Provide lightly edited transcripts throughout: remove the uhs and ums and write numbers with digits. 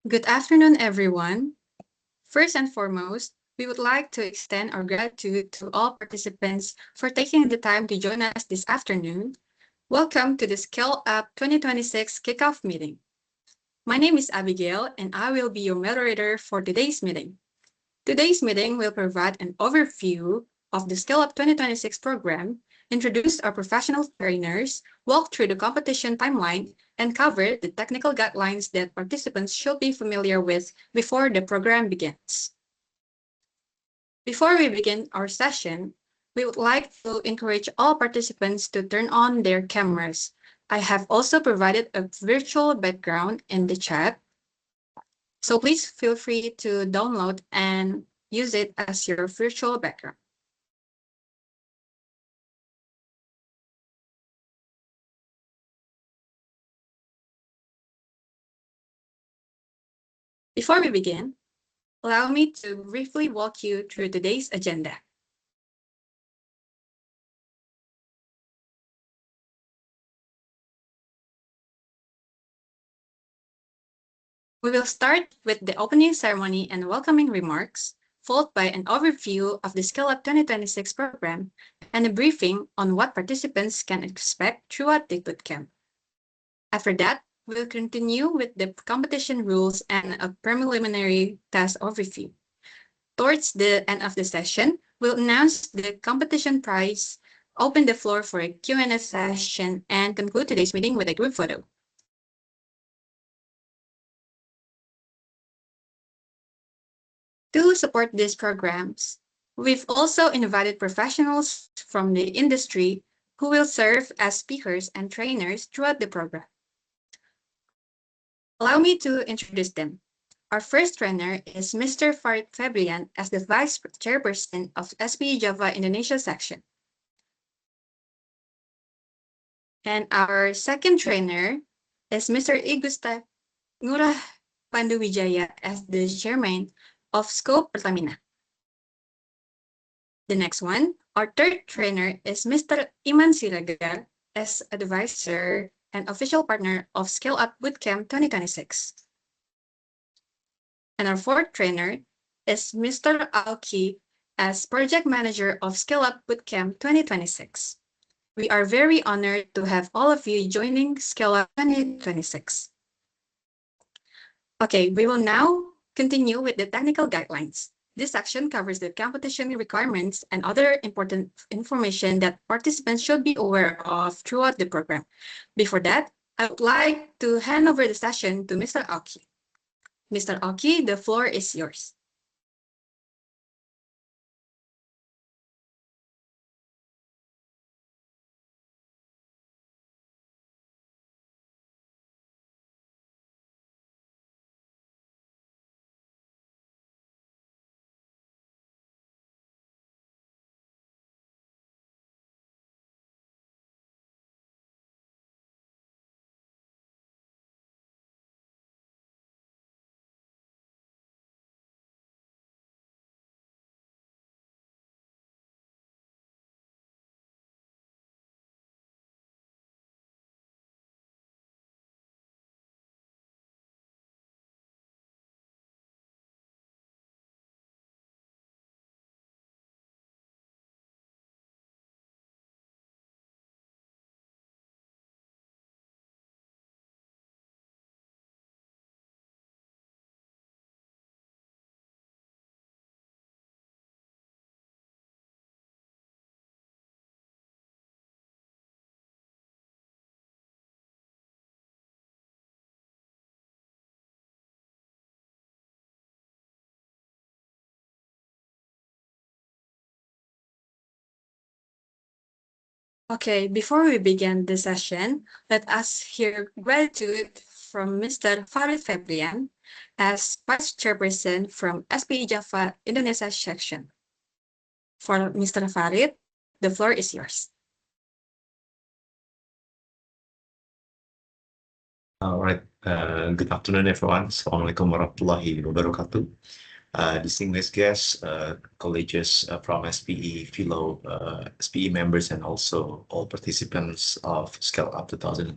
Good afternoon, everyone. First and foremost, we would like to extend our gratitude to all participants for taking the time to join us this afternoon. Welcome to the Scale Up 2026 kickoff meeting. My name is Abigail, and I will be your moderator for today's meeting. Today's meeting will provide an overview of the Scale Up 2026 program, introduce our professional trainers, walk through the competition timeline, and cover the technical guidelines that participants should be familiar with before the program begins. Before we begin our session, we would like to encourage all participants to turn on their cameras. I have also provided a virtual background in the chat, so please feel free to download and use it as your virtual background. Before we begin, allow me to briefly walk you through today's agenda. We will start with the opening ceremony and welcoming remarks, followed by an overview of the Scale Up 2026 program and a briefing on what participants can expect throughout the bootcamp. After that, we'll continue with the competition rules and a preliminary task overview. Towards the end of the session, we'll announce the competition prize, open the floor for a Q&A session, and conclude today's meeting with a group photo. To support these programs, we've also invited professionals from the industry who will serve as speakers and trainers throughout the program. Allow me to introduce them. Our first trainer is Mr. Farid Febrian as the Vice Chairperson of SPE Java Indonesia section. And our second trainer is Mr. Igusta Ngurah Panduwijaya as the Chairman of Scope Pertamina. The next one, our third trainer is Mr. Iman Siregar as advisor and official partner of Scale Up Bootcamp 2026. And our fourth trainer is Mr. Aoki as project manager of Scale Up Bootcamp 2026. We are very honored to have all of you joining Scale Up 2026. Okay, we will now continue with the technical guidelines. This section covers the competition requirements and other important information that participants should be aware of throughout the program. Before that, I would like to hand over the session to Mr. Aoki. Mr. Aoki, the floor is yours. Okay, before we begin the session, let us hear gratitude from Mr. Farid Febrian as Vice Chairperson from SPE Java Indonesia section. For Mr. Farid, the floor is yours. All right. Good afternoon, everyone. Assalamualaikum warahmatullahi wabarakatuh. Distinguished guests, colleagues from SPE, fellow SPE members, and also all participants of Scale Up 2026.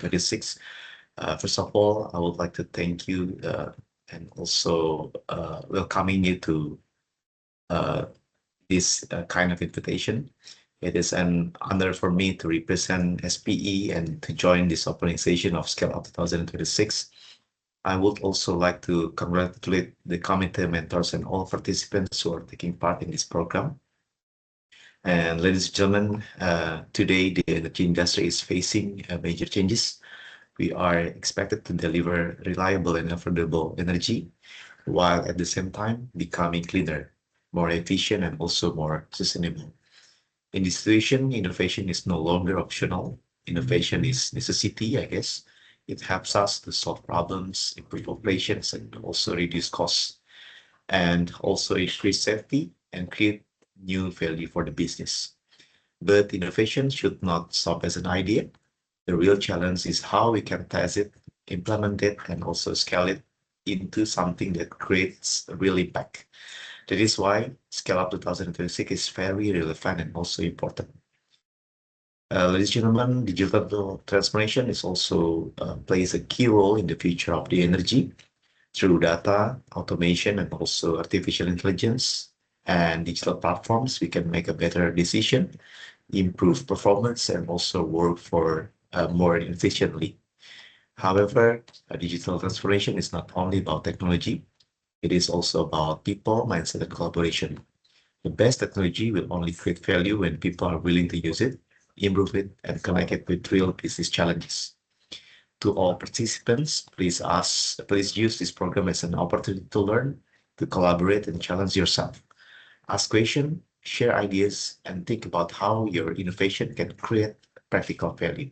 First of all, I would like to thank you, and also welcoming you to this kind of invitation. It is an honor for me to represent SPE and to join this organization of Scale Up 2026. I would also like to congratulate the committee mentors and all participants who are taking part in this program. And ladies and gentlemen, today the energy industry is facing major changes. We are expected to deliver reliable and affordable energy, while at the same time becoming cleaner, more efficient, and also more sustainable. In this situation, innovation is no longer optional. Innovation is necessity, I guess. It helps us to solve problems, improve operations, and also reduce costs, and also increase safety and create new value for the business. But innovation should not stop as an idea. The real challenge is how we can test it, implement it, and also scale it into something that creates a real impact. That is why Scale Up 2026 is very relevant and also important. Ladies and gentlemen, digital transformation is also plays a key role in the future of the energy through data, automation, and also artificial intelligence and digital platforms. We can make a better decision, improve performance, and also work for more efficiently. However, digital transformation is not only about technology, it is also about people, mindset, and collaboration. The best technology will only create value when people are willing to use it, improve it, and connect it with real business challenges. To all participants, please use this program as an opportunity to learn, to collaborate, and challenge yourself. Ask questions, share ideas, and think about how your innovation can create practical value.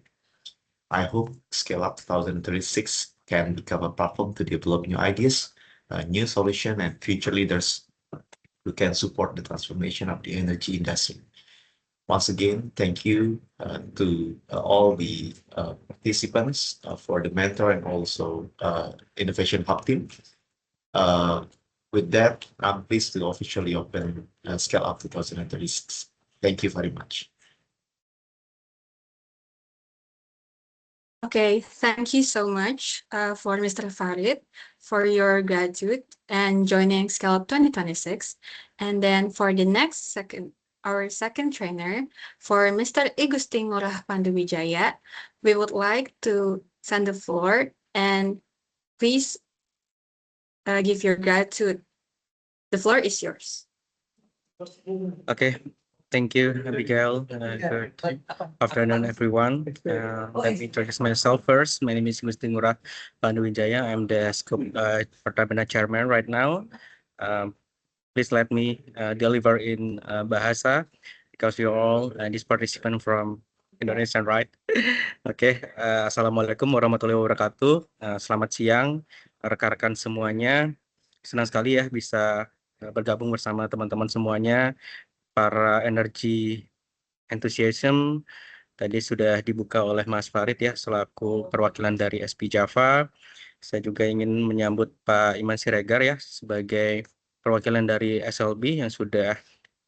I hope Scale Up 2036 can become a platform to develop new ideas, new solutions, and future leaders who can support the transformation of the energy industry. Once again, thank you to all the participants for the mentor and also Innovation Hub team. With that, I'm pleased to officially open Scale Up 2036. Thank you very much. Okay, thank you so much for Mr. Farid for your gratitude and joining Scale Up 2026. And then for the next our second trainer, for Mr. Igustin Ngurah Panduwijaya, we would like to send the floor and please give your gratitude. The floor is yours. Okay, thank you, Abigail. Good afternoon, everyone. Let me introduce myself first. My name is Igustin Ngurah Panduwijaya. I'm the Scope Pertamina chairman right now. Please let me deliver in Bahasa because you're all this participant from Indonesia, right? Oke, Assalamualaikum warahmatullahi wabarakatuh. Selamat siang, rekan-rekan semuanya. Senang sekali ya bisa bergabung bersama teman-teman semuanya, para energy enthusiasm. Tadi sudah dibuka oleh Mas Farid ya, selaku perwakilan dari SP Java. Saya juga ingin menyambut Pak Iman Siregar ya, sebagai perwakilan dari SLB yang sudah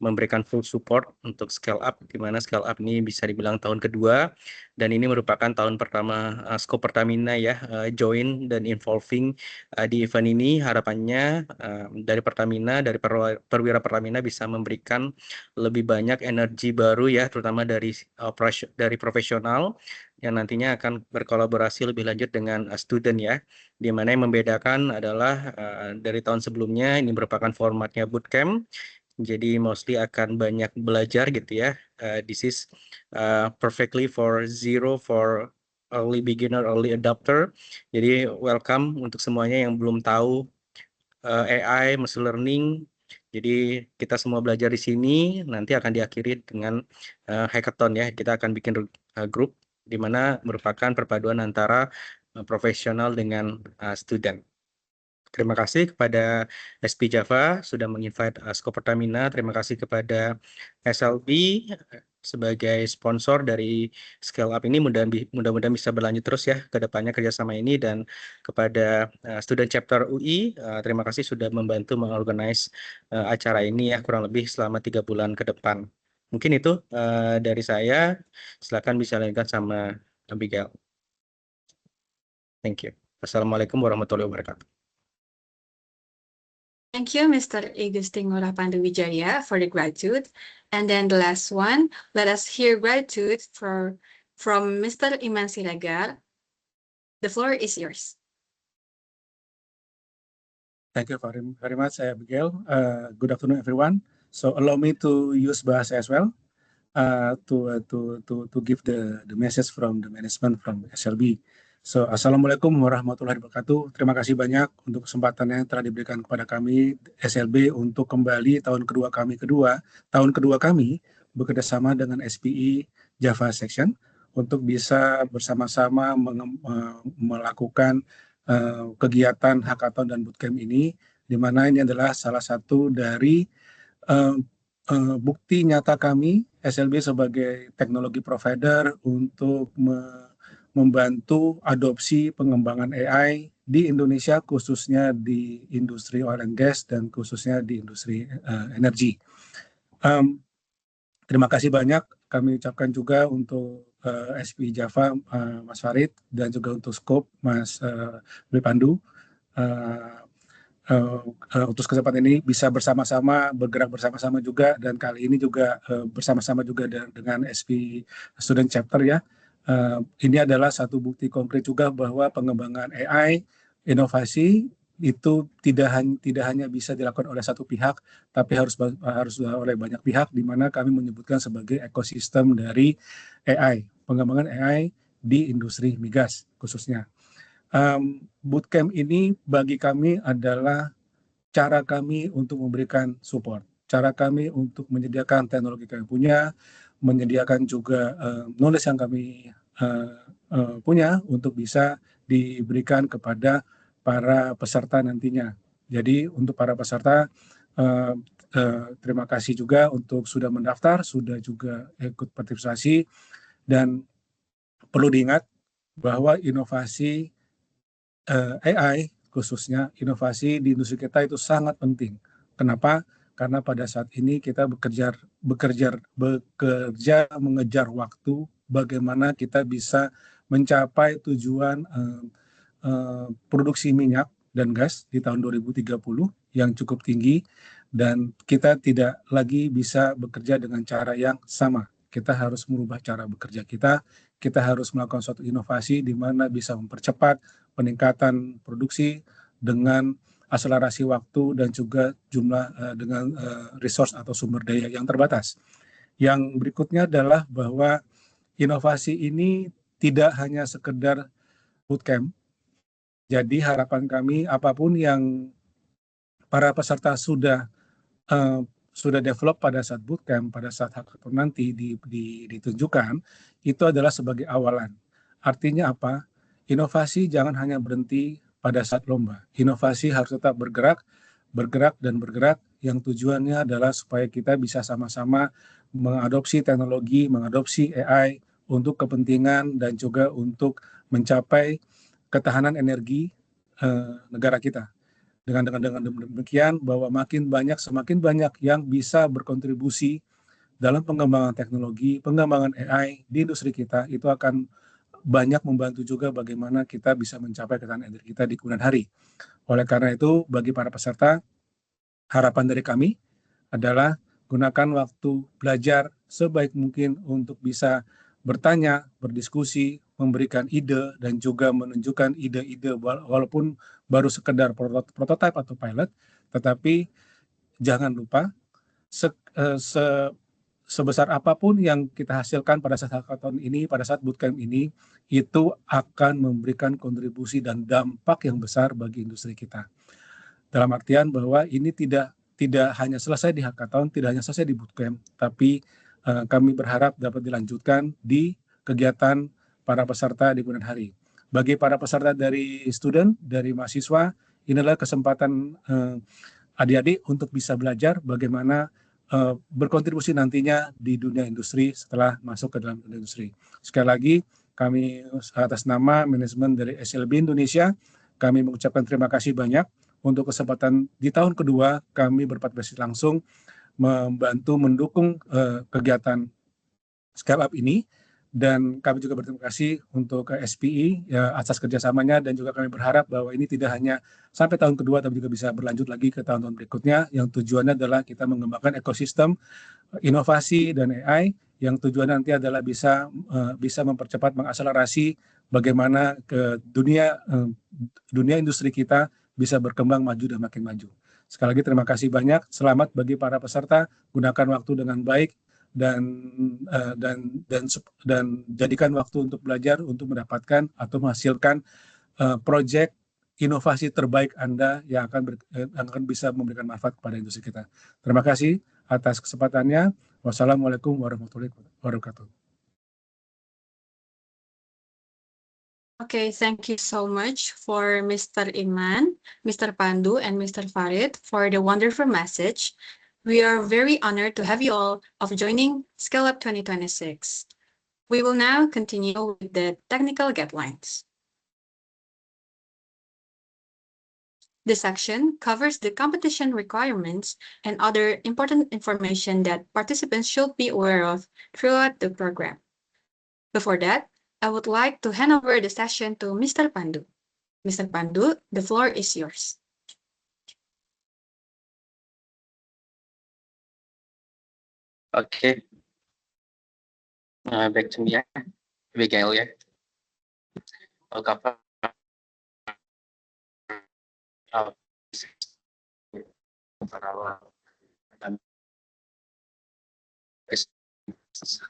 memberikan full support untuk scale up, di mana scale up ini bisa dibilang tahun kedua, dan ini merupakan tahun pertama Scope Pertamina ya join dan involving di event ini. Harapannya dari Pertamina, dari perwira Pertamina bisa memberikan lebih banyak energi baru ya, terutama dari profesional yang nantinya akan berkolaborasi lebih lanjut dengan student ya, di mana yang membedakan adalah dari tahun sebelumnya ini merupakan formatnya bootcamp. Jadi mostly akan banyak belajar gitu ya. This is perfectly for zero for early beginner, early adopter. Jadi welcome untuk semuanya yang belum tahu AI, machine learning. Jadi kita semua belajar di sini. Nanti akan diakhiri dengan hackathon ya. Kita akan bikin grup di mana merupakan perpaduan antara profesional dengan student. Terima kasih kepada SP Java sudah menginvite Scope Pertamina. Terima kasih kepada SLB sebagai sponsor dari Scale Up ini. Mudah-mudahan bisa berlanjut terus ya ke depannya kerjasama ini. Dan kepada Student Chapter UI, terima kasih sudah membantu mengorganize acara ini ya kurang lebih selama 3 bulan ke depan. Mungkin itu dari saya. Silakan bisa lanjutkan sama Abigail. Thank you. Assalamualaikum warahmatullahi wabarakatuh. Thank you, Mr. Agustin Ngurah Panduwijaya, for the gratitude. And then the last one, let us hear gratitude from Mr. Iman Siregar. The floor is yours. Thank you very much, Abigail. Good afternoon, everyone. So allow me to use bahasa as well to give the message from the management from SLB. So Assalamualaikum warahmatullahi wabarakatuh. Terima kasih banyak untuk kesempatannya yang telah diberikan kepada kami SLB untuk kembali tahun kedua kami bekerjasama dengan SPE Java Section untuk bisa bersama-sama melakukan kegiatan hackathon dan bootcamp ini, di mana ini adalah salah satu dari bukti nyata kami SLB sebagai teknologi provider untuk membantu adopsi pengembangan AI di Indonesia, khususnya di industri oil and gas dan khususnya di industri energi. Terima kasih banyak kami ucapkan juga untuk SPE Java, Mas Farid, dan juga untuk Scope, Mas Pandu. Untuk kesempatan ini bisa bersama-sama, bergerak bersama-sama juga, dan kali ini juga bersama-sama juga dengan SPE Student Chapter ya. Ini adalah satu bukti konkret juga bahwa pengembangan AI, inovasi itu tidak hanya bisa dilakukan oleh satu pihak, tapi harus oleh banyak pihak, di mana kami menyebutkan sebagai ekosistem dari AI, pengembangan AI di industri migas khususnya. Bootcamp ini bagi kami adalah cara kami untuk memberikan support, cara kami untuk menyediakan teknologi kami punya, menyediakan juga knowledge yang kami punya untuk bisa diberikan kepada para peserta nantinya. Jadi untuk para peserta, terima kasih juga untuk sudah mendaftar, sudah juga ikut partisipasi, dan perlu diingat bahwa inovasi AI, khususnya inovasi di industri kita itu sangat penting. Kenapa? Karena pada saat ini kita bekerja mengejar waktu bagaimana kita bisa mencapai tujuan produksi minyak dan gas di tahun 2030 yang cukup tinggi, dan kita tidak lagi bisa bekerja dengan cara yang sama. Kita harus merubah cara bekerja kita harus melakukan suatu inovasi di mana bisa mempercepat peningkatan produksi dengan akselerasi waktu dan juga jumlah dengan resource atau sumber daya yang terbatas. Yang berikutnya adalah bahwa inovasi ini tidak hanya sekedar bootcamp. Jadi harapan kami apapun yang para peserta sudah develop pada saat bootcamp, pada saat hackathon nanti ditunjukkan, itu adalah sebagai awalan. Artinya apa? Inovasi jangan hanya berhenti pada saat lomba. Inovasi harus tetap bergerak, yang tujuannya adalah supaya kita bisa sama-sama mengadopsi teknologi, mengadopsi AI untuk kepentingan dan juga untuk mencapai ketahanan energi negara kita. Dengan demikian bahwa semakin banyak yang bisa berkontribusi dalam pengembangan teknologi, pengembangan AI di industri kita, itu akan banyak membantu juga bagaimana kita bisa mencapai ketahanan energi kita di kemudian hari. Oleh karena itu, bagi para peserta, harapan dari kami adalah gunakan waktu belajar sebaik mungkin untuk bisa bertanya, berdiskusi, memberikan ide, dan juga menunjukkan ide-ide walaupun baru sekedar prototipe atau pilot, tetapi jangan lupa sebesar apapun yang kita hasilkan pada saat hackathon ini, pada saat bootcamp ini, itu akan memberikan kontribusi dan dampak yang besar bagi industri kita. Dalam artian bahwa ini tidak hanya selesai di hackathon, tidak hanya selesai di bootcamp, tapi kami berharap dapat dilanjutkan di kegiatan para peserta di kemudian hari. Bagi para peserta dari student, dari mahasiswa, inilah kesempatan adik-adik untuk bisa belajar bagaimana berkontribusi nantinya di dunia industri setelah masuk ke dalam dunia industri. Sekali lagi, kami atas nama manajemen dari SLB Indonesia, kami mengucapkan terima kasih banyak untuk kesempatan di tahun kedua kami berpartisipasi langsung membantu mendukung kegiatan Scale Up ini, Dan kami juga berterima kasih untuk SPI ya, atas kerjasamanya, dan juga kami berharap bahwa ini tidak hanya sampai tahun kedua, tapi juga bisa berlanjut lagi ke tahun-tahun berikutnya, yang tujuannya adalah kita mengembangkan ekosistem inovasi dan AI yang tujuannya nanti adalah bisa mempercepat, mengakselerasi bagaimana ke dunia industri kita bisa berkembang maju dan makin maju. Sekali lagi terima kasih banyak. Selamat bagi para peserta. Gunakan waktu dengan baik dan jadikan waktu untuk belajar untuk mendapatkan atau menghasilkan proyek inovasi terbaik Anda yang akan bisa memberikan manfaat kepada industri kita. Terima kasih atas kesempatannya. Wassalamualaikum warahmatullahi wabarakatuh. Okay, thank you so much for Mr. Iman, Mr. Pandu, and Mr. Farid for the wonderful message. We are very honored to have you all of joining Scale Up 2026. We will now continue with the technical guidelines. This section covers the competition requirements and other important information that participants should be aware of throughout the program. Before that, I would like to hand over the session to Mr. Pandu. Mr. Pandu, the floor is yours. Okay. Back to me, Abigail, ya. I'll cover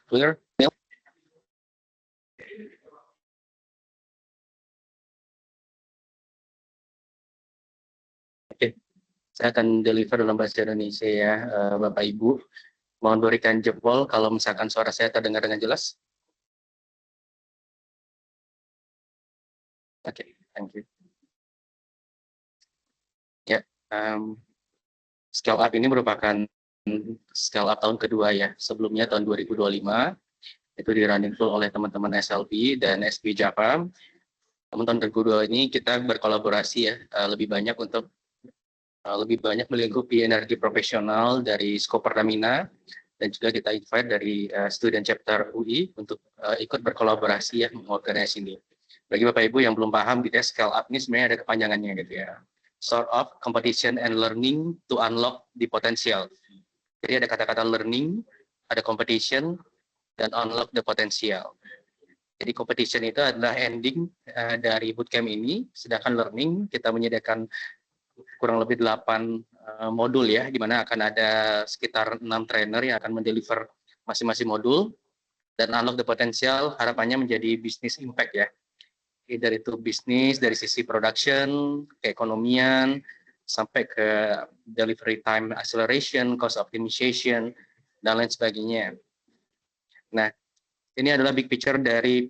clear. Oke, saya akan deliver dalam bahasa Indonesia ya, Bapak Ibu. Mohon berikan jempol kalau misalkan suara saya terdengar dengan jelas. Oke, thank you. Ya, Scale Up ini merupakan Scale Up tahun kedua ya. Sebelumnya tahun 2025 itu di running full oleh teman-teman SLB dan SP Java. Namun tahun kedua ini kita berkolaborasi ya, lebih banyak melingkupi energi profesional dari Skop Pertamina, dan juga kita invite dari student chapter UI untuk ikut berkolaborasi ya, mengorganisasi ini. Bagi Bapak Ibu yang belum paham gitu ya, Scale Up ini sebenarnya ada kepanjangannya gitu ya. Sort of competition and learning to unlock the potential. Jadi ada kata-kata learning, ada competition, dan unlock the potential. Jadi competition itu adalah ending dari bootcamp ini, sedangkan learning kita menyediakan kurang lebih 8 modul ya, di mana akan ada sekitar 6 trainer yang akan mendeliver masing-masing modul, dan unlock the potential harapannya menjadi business impact ya. Dari itu bisnis, dari sisi production, keekonomian, sampai ke delivery time acceleration, cost optimization, dan lain sebagainya. Nah, ini adalah big picture dari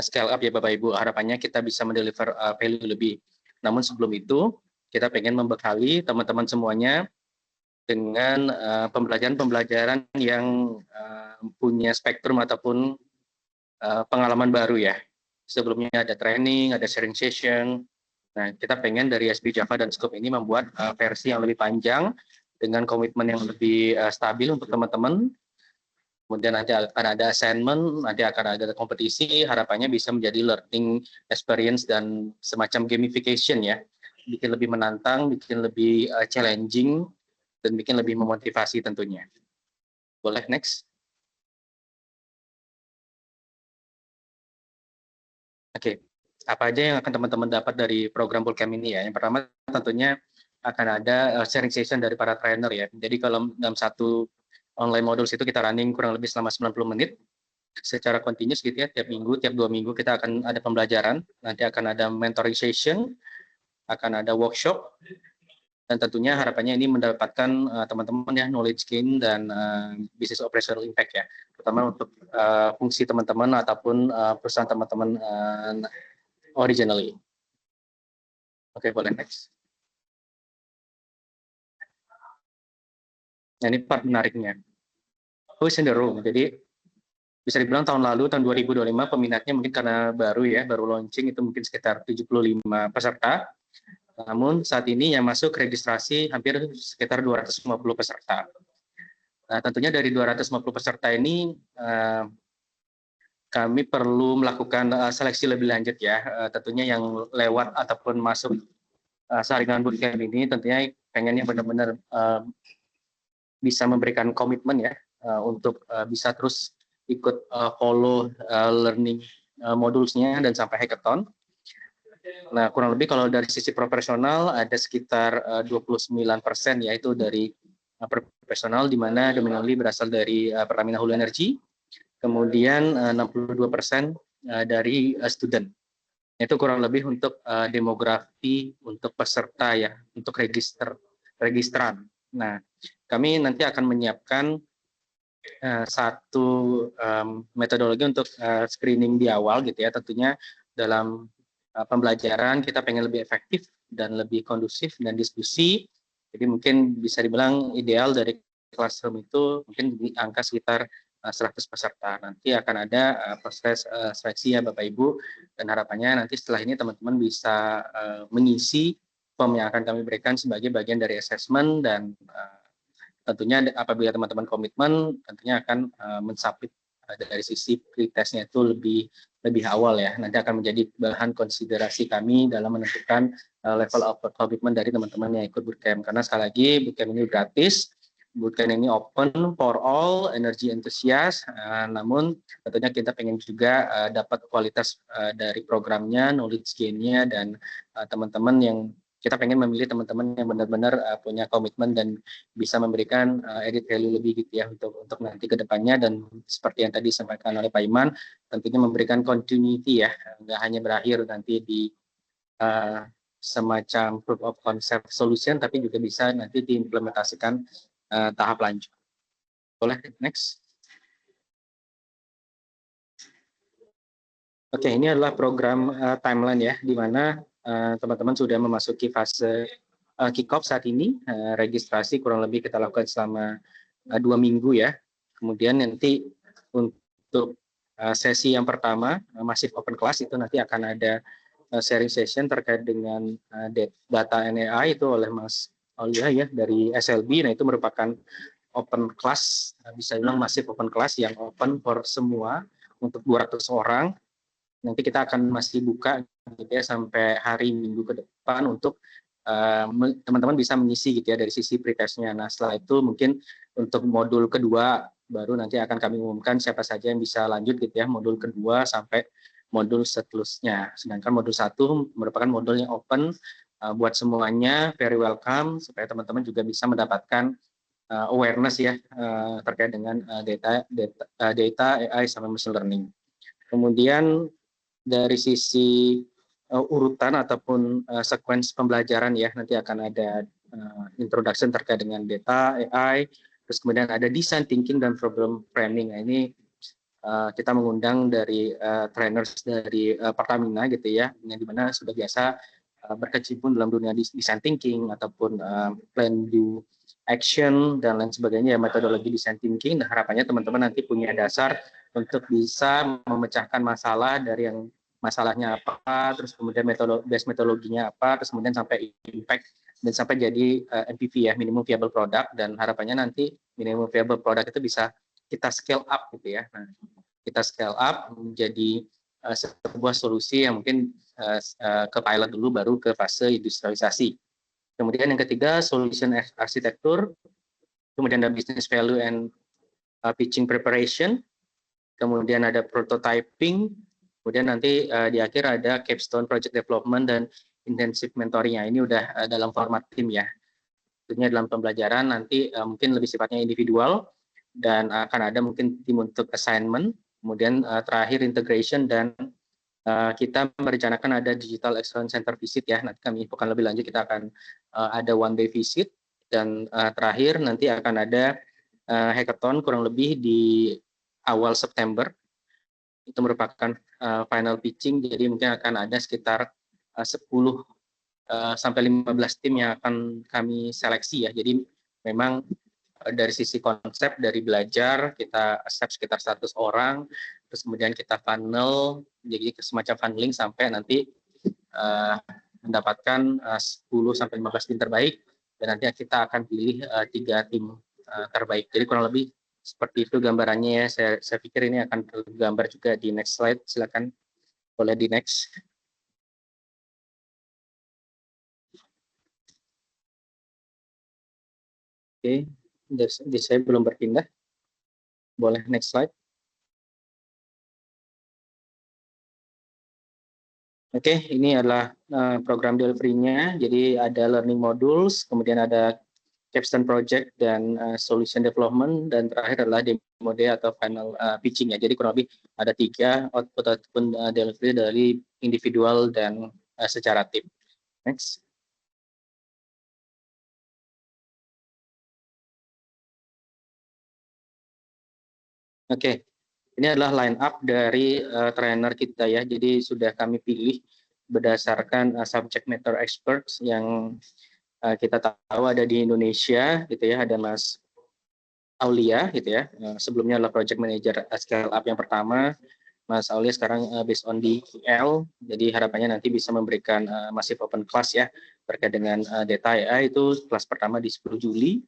Scale Up ya Bapak Ibu. Harapannya kita bisa mendeliver value lebih. Namun sebelum itu, kita pengen membekali teman-teman semuanya dengan pembelajaran-pembelajaran yang punya spektrum ataupun pengalaman baru ya. Sebelumnya ada training, ada sharing session. Nah, kita pengen dari SP Java dan Scope ini membuat versi yang lebih panjang dengan komitmen yang lebih stabil untuk teman-teman. Kemudian nanti akan ada assignment, nanti akan ada kompetisi, harapannya bisa menjadi learning experience dan semacam gamification ya. Bikin lebih menantang, bikin lebih challenging, dan bikin lebih memotivasi tentunya. Boleh next? Oke, apa aja yang akan teman-teman dapat dari program bootcamp ini ya? Yang pertama tentunya akan ada sharing session dari para trainer ya. Jadi kalau dalam satu online modules itu kita running kurang lebih selama 90 menit secara continuous gitu ya, tiap minggu, tiap 2 minggu kita akan ada pembelajaran, nanti akan ada mentoring session, akan ada workshop, dan tentunya harapannya ini mendapatkan teman-teman ya knowledge gain dan business operational impact ya, terutama untuk fungsi teman-teman ataupun perusahaan teman-teman originally. Oke, boleh next. Nah, ini part menariknya. Who's in the room? Jadi bisa dibilang tahun lalu, tahun 2025, peminatnya mungkin karena baru ya, baru launching itu mungkin sekitar 75 peserta. Namun saat ini yang masuk registrasi hampir sekitar 250 peserta. Nah, tentunya dari 250 peserta ini kami perlu melakukan seleksi lebih lanjut ya, tentunya yang lewat ataupun masuk saringan bootcamp ini tentunya pengennya benar-benar bisa memberikan komitmen ya untuk bisa terus ikut follow learning modulsnya dan sampai hackathon. Nah, kurang lebih kalau dari sisi profesional ada sekitar 29% yaitu dari profesional, di mana dominantly berasal dari Pertamina Hulu Energy, kemudian 62% dari student. Itu kurang lebih untuk demografi untuk peserta ya, untuk registran. Nah, kami nanti akan menyiapkan satu metodologi untuk screening di awal gitu ya, tentunya dalam pembelajaran kita pengen lebih efektif dan lebih kondusif dan diskusi. Jadi mungkin bisa dibilang ideal dari classroom itu mungkin di angka sekitar 100 peserta. Nanti akan ada proses seleksi ya Bapak Ibu, dan harapannya nanti setelah ini teman-teman bisa mengisi form yang akan kami berikan sebagai bagian dari assessment, dan tentunya apabila teman-teman komitmen tentunya akan mensubmit dari sisi pretestnya itu lebih awal ya. Nanti akan menjadi bahan konsiderasi kami dalam menentukan level of commitment dari teman-teman yang ikut bootcamp. Karena sekali lagi bootcamp ini gratis, bootcamp ini open for all energy enthusiast, namun tentunya kita pengen juga dapat kualitas dari programnya, knowledge gain-nya, dan teman-teman yang kita pengen memilih teman-teman yang benar-benar punya komitmen dan bisa memberikan added value lebih gitu ya untuk nanti ke depannya. Dan seperti yang tadi disampaikan oleh Pak Iman, tentunya memberikan continuity ya, nggak hanya berakhir nanti di semacam proof of concept solution, tapi juga bisa nanti diimplementasikan tahap lanjut. Boleh next. Oke, ini adalah program timeline ya, di mana teman-teman sudah memasuki fase kick-off saat ini. Registrasi kurang lebih kita lakukan selama 2 minggu ya. Kemudian nanti untuk sesi yang pertama, Massive Open Class, itu nanti akan ada sharing session terkait dengan data NAI itu oleh Mas Aulia ya dari SLB. Nah, itu merupakan open class, bisa bilang Massive Open Class yang open for semua untuk 200 orang. Nanti kita akan masih buka gitu ya sampai hari Minggu ke depan untuk teman-teman bisa mengisi gitu ya dari sisi pretestnya. Nah, setelah itu mungkin untuk modul kedua baru nanti akan kami umumkan siapa saja yang bisa lanjut gitu ya, modul kedua sampai modul seterusnya. Sedangkan modul 1 merupakan modul yang open buat semuanya, very welcome, supaya teman-teman juga bisa mendapatkan awareness ya terkait dengan data AI sama machine learning. Kemudian dari sisi urutan ataupun sequence pembelajaran ya, nanti akan ada introduction terkait dengan data AI, terus kemudian ada design thinking dan problem framing. Nah, ini kita mengundang dari trainers dari Pertamina gitu ya, yang dimana sudah biasa berkecimpung dalam dunia design thinking ataupun plan do action dan lain sebagainya ya, metodologi design thinking. Nah, harapannya teman-teman nanti punya dasar untuk bisa memecahkan masalah dari yang masalahnya apa, terus kemudian metodologinya apa, terus kemudian sampai impact dan sampai jadi MVP ya, minimum viable product, dan harapannya nanti minimum viable product itu bisa kita scale up gitu ya. Nah, kita scale up menjadi sebuah solusi yang mungkin ke pilot dulu baru ke fase industrialisasi. Kemudian yang ketiga, solution arsitektur, kemudian ada business value and pitching preparation, kemudian ada prototyping, kemudian nanti di akhir ada capstone project development dan intensive mentoring. Ini udah dalam format tim ya. Tentunya dalam pembelajaran nanti mungkin lebih sifatnya individual, dan akan ada mungkin tim untuk assignment, kemudian terakhir integration, dan kita merencanakan ada Digital Excellence Center visit ya. Nanti kami infokan lebih lanjut, kita akan ada one day visit, dan terakhir nanti akan ada hackathon kurang lebih di awal September. Itu merupakan final pitching, jadi mungkin akan ada sekitar 10 sampai 15 tim yang akan kami seleksi ya. Jadi memang dari sisi konsep, dari belajar kita accept sekitar 100 orang, terus kemudian kita funnel, jadi semacam funneling sampai nanti mendapatkan 10 sampai 15 tim terbaik, dan nanti kita akan pilih 3 tim terbaik. Jadi kurang lebih seperti itu gambarannya ya. Saya pikir ini akan tergambar juga di next slide. Silakan, boleh di next. Oke, saya belum berpindah. Boleh next slide. Oke, ini adalah program delivery-nya. Jadi ada learning modules, kemudian ada capstone project dan solution development, dan terakhir adalah demo day atau final pitching ya. Jadi kurang lebih ada 3 output ataupun delivery dari individual dan secara tim. Next. Oke, ini adalah line up dari trainer kita ya. Jadi sudah kami pilih berdasarkan subject matter experts yang kita tahu ada di Indonesia gitu ya. Ada Mas Aulia gitu ya. Sebelumnya adalah project manager scale up yang pertama. Mas Aulia sekarang based on DQL. Jadi harapannya nanti bisa memberikan massive open class ya terkait dengan data AI. Itu kelas pertama di 10 Juli.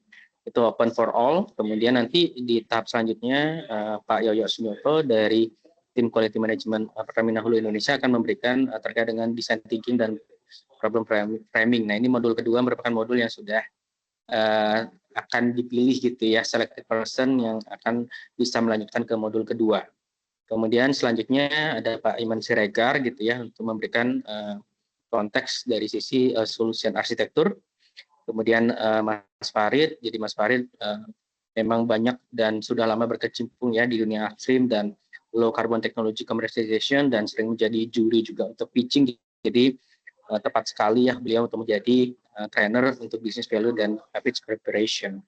Itu open for all. Kemudian nanti di tahap selanjutnya Pak Yoyo Sunyoto dari tim quality management Pertamina Hulu Indonesia akan memberikan terkait dengan design thinking dan problem framing. Nah, ini modul kedua merupakan modul yang sudah akan dipilih gitu ya, selected person yang akan bisa melanjutkan ke modul kedua. Kemudian selanjutnya ada Pak Iman Siregar gitu ya untuk memberikan konteks dari sisi solution arsitektur. Kemudian Mas Farid, jadi Mas Farid memang banyak dan sudah lama berkecimpung ya di dunia upstream dan low carbon technology commercialization dan sering menjadi juri juga untuk pitching. Jadi tepat sekali ya beliau untuk menjadi trainer untuk business value dan pitch preparation.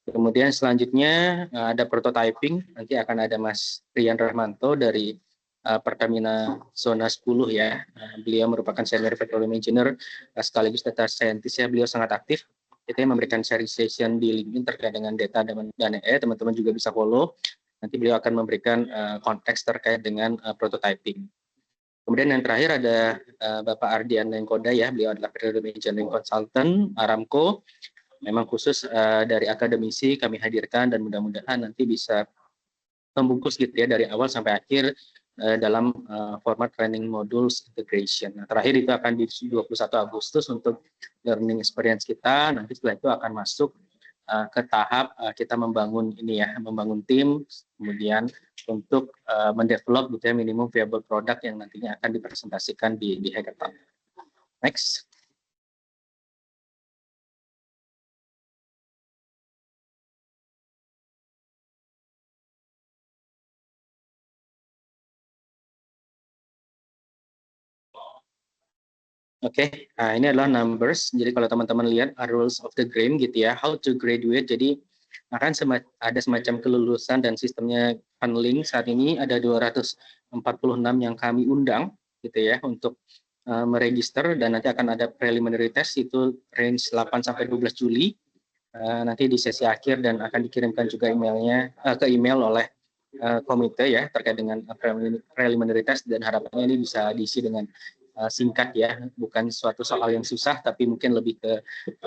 Kemudian selanjutnya ada prototyping, nanti akan ada Mas Rian Rahmanto dari Pertamina Zona 10 ya. Beliau merupakan senior petroleum engineer sekaligus data scientist ya. Beliau sangat aktif. Kita memberikan sharing session di LinkedIn terkait dengan data dan AI. Teman-teman juga bisa follow. Nanti beliau akan memberikan konteks terkait dengan prototyping. Kemudian yang terakhir ada Bapak Ardian Lengkoda ya. Beliau adalah petroleum engineering consultant Aramco. Memang khusus dari akademisi kami hadirkan dan mudah-mudahan nanti bisa membungkus gitu ya dari awal sampai akhir dalam format training modules integration. Nah, terakhir itu akan di 21 Agustus untuk learning experience kita. Nanti setelah itu akan masuk ke tahap kita membangun ini ya, membangun tim, kemudian untuk mendevelop gitu ya minimum viable product yang nantinya akan dipresentasikan di hackathon. Next. Oke, nah ini adalah numbers. Jadi kalau teman-teman lihat rules of the game gitu ya, how to graduate. Jadi akan ada semacam kelulusan dan sistemnya funneling. Saat ini ada 246 yang kami undang gitu ya untuk meregister, dan nanti akan ada preliminary test itu range 8 sampai 12 Juli. Nanti di sesi akhir dan akan dikirimkan juga emailnya ke email oleh komite ya terkait dengan preliminary test, dan harapannya ini bisa diisi dengan singkat ya, bukan suatu soal yang susah tapi mungkin lebih ke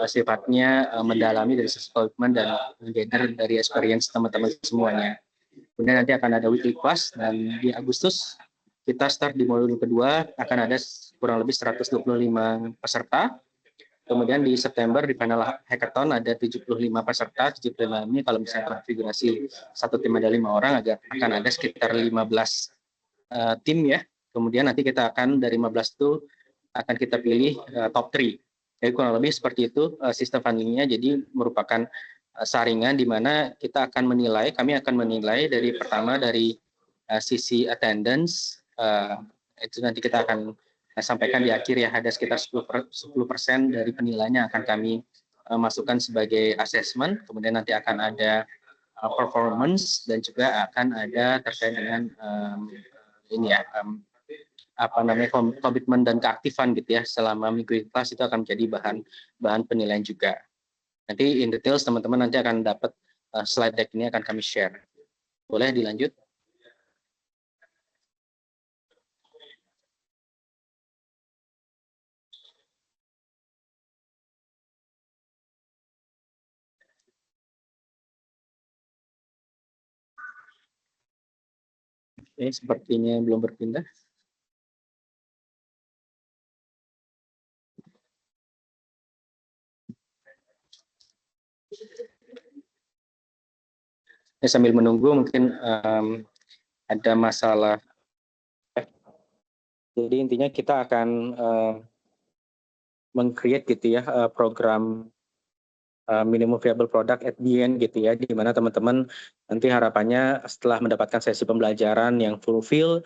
sifatnya mendalami dari sisi komitmen dan gather dari experience teman-teman semuanya. Kemudian nanti akan ada weekly class, dan di Agustus kita start di modul kedua akan ada kurang lebih 125 peserta. Kemudian di September di panel hackathon ada 75 peserta. 75 ini kalau misalnya konfigurasi satu tim ada 5 orang, akan ada sekitar 15 tim ya. Kemudian nanti kita akan dari 15 itu akan kita pilih top 3. Jadi kurang lebih seperti itu sistem fundingnya. Jadi merupakan saringan di mana kita akan menilai, kami akan menilai dari pertama dari sisi attendance, itu nanti kita akan sampaikan di akhir ya, ada sekitar 10% dari penilaiannya akan kami masukkan sebagai assessment. Kemudian nanti akan ada performance dan juga akan ada terkait dengan ini ya, apa namanya komitmen dan keaktifan gitu ya selama minggu kelas, itu akan menjadi bahan penilaian juga. Nanti in details teman-teman nanti akan dapat slide deck ini akan kami share. Boleh dilanjut? Ini sepertinya belum berpindah. Ya, sambil menunggu mungkin ada masalah. Jadi intinya kita akan meng-create gitu ya program minimum viable product at the end gitu ya, di mana teman-teman nanti harapannya setelah mendapatkan sesi pembelajaran yang fulfill,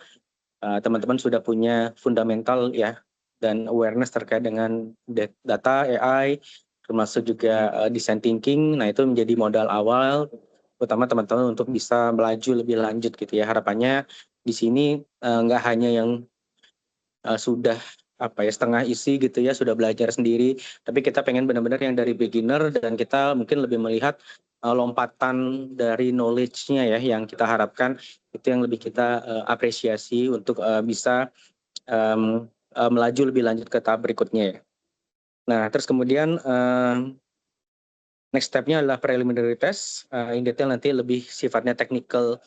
teman-teman sudah punya fundamental ya dan awareness terkait dengan data AI, termasuk juga design thinking. Nah, itu menjadi modal awal utama teman-teman untuk bisa melaju lebih lanjut gitu ya. Harapannya di sini nggak hanya yang sudah apa ya setengah isi gitu ya, sudah belajar sendiri, tapi kita pengen benar-benar yang dari beginner dan kita mungkin lebih melihat lompatan dari knowledge-nya ya yang kita harapkan itu yang lebih kita apresiasi untuk bisa melaju lebih lanjut ke tahap berikutnya ya. Nah, terus kemudian next step-nya adalah preliminary test. In detail nanti lebih sifatnya technical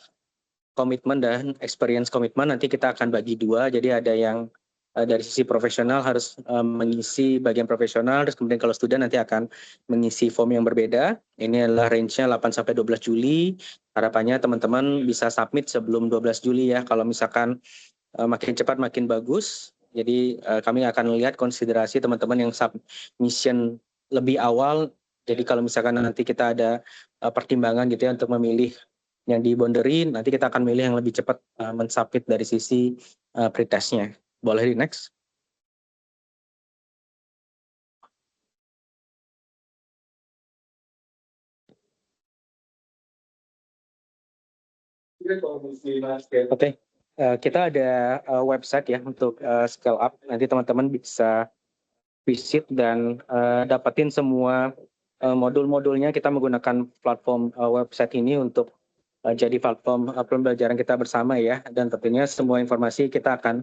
commitment dan experience commitment. Nanti kita akan bagi dua. Jadi ada yang dari sisi profesional harus mengisi bagian profesional, terus kemudian kalau student nanti akan mengisi form yang berbeda. Ini adalah range-nya 8 sampai 12 Juli. Harapannya teman-teman bisa submit sebelum 12 Juli ya. Kalau misalkan makin cepat makin bagus. Jadi kami akan melihat konsiderasi teman-teman yang submission lebih awal. Jadi kalau misalkan nanti kita ada pertimbangan gitu ya untuk memilih yang di boundary, nanti kita akan milih yang lebih cepat mensubmit dari sisi pretestnya. Boleh di next? Oke, kita ada website ya untuk scale up. Nanti teman-teman bisa visit dan dapetin semua modul-modulnya. Kita menggunakan platform website ini untuk jadi platform pembelajaran kita bersama ya. Dan tentunya semua informasi kita akan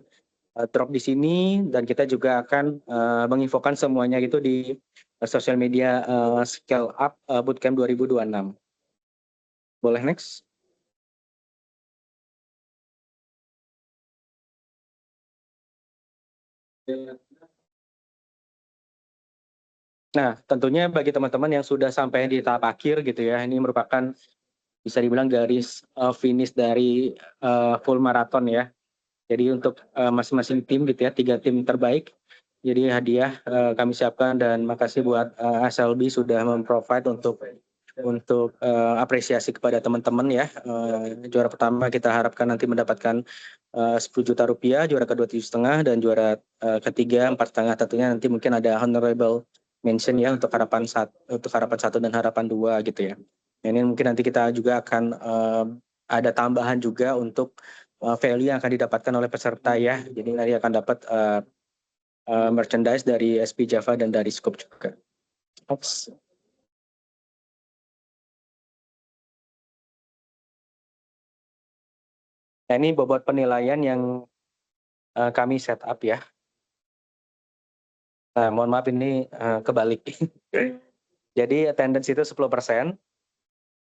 drop di sini dan kita juga akan menginfokan semuanya gitu di sosial media Scale Up Bootcamp 2026. Boleh next? Nah, tentunya bagi teman-teman yang sudah sampai di tahap akhir gitu ya, ini merupakan bisa dibilang garis finish dari full marathon ya. Jadi untuk masing-masing tim gitu ya, 3 tim terbaik. Jadi hadiah kami siapkan dan makasih buat SLB sudah memprovide untuk apresiasi kepada teman-teman ya. Juara pertama kita harapkan nanti mendapatkan 10 juta rupiah, juara kedua 7,5 dan juara ketiga 4,5 tentunya nanti mungkin ada honorable mention ya untuk harapan 1 dan harapan 2 gitu ya. Ini mungkin nanti kita juga akan ada tambahan juga untuk value yang akan didapatkan oleh peserta ya. Jadi nanti akan dapat merchandise dari SP Java dan dari Scope juga. Oops. Nah, ini bobot penilaian yang kami set up ya. Nah, mohon maaf ini kebalik. Jadi attendance itu 10%,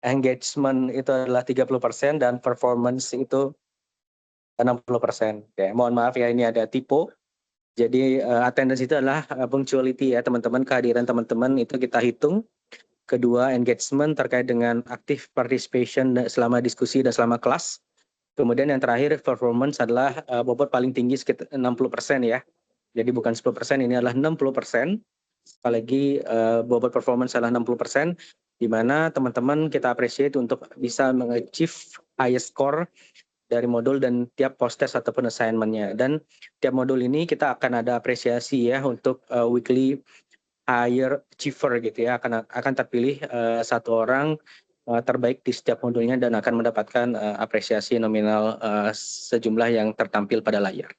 engagement itu adalah 30% dan performance itu 60%. Ya, mohon maaf ya ini ada typo. Jadi attendance itu adalah punctuality ya teman-teman, kehadiran teman-teman itu kita hitung. Kedua, engagement terkait dengan active participation selama diskusi dan selama kelas. Kemudian yang terakhir, performance adalah bobot paling tinggi sekitar 60% ya. Jadi bukan 10%, ini adalah 60%. Sekali lagi, bobot performance adalah 60%, di mana teman-teman kita appreciate untuk bisa mengachieve highest score dari modul dan tiap post-test ataupun assignment-nya. Dan tiap modul ini kita akan ada apresiasi ya untuk weekly higher achiever gitu ya, akan terpilih satu orang terbaik di setiap modulnya dan akan mendapatkan apresiasi nominal sejumlah yang tertampil pada layar.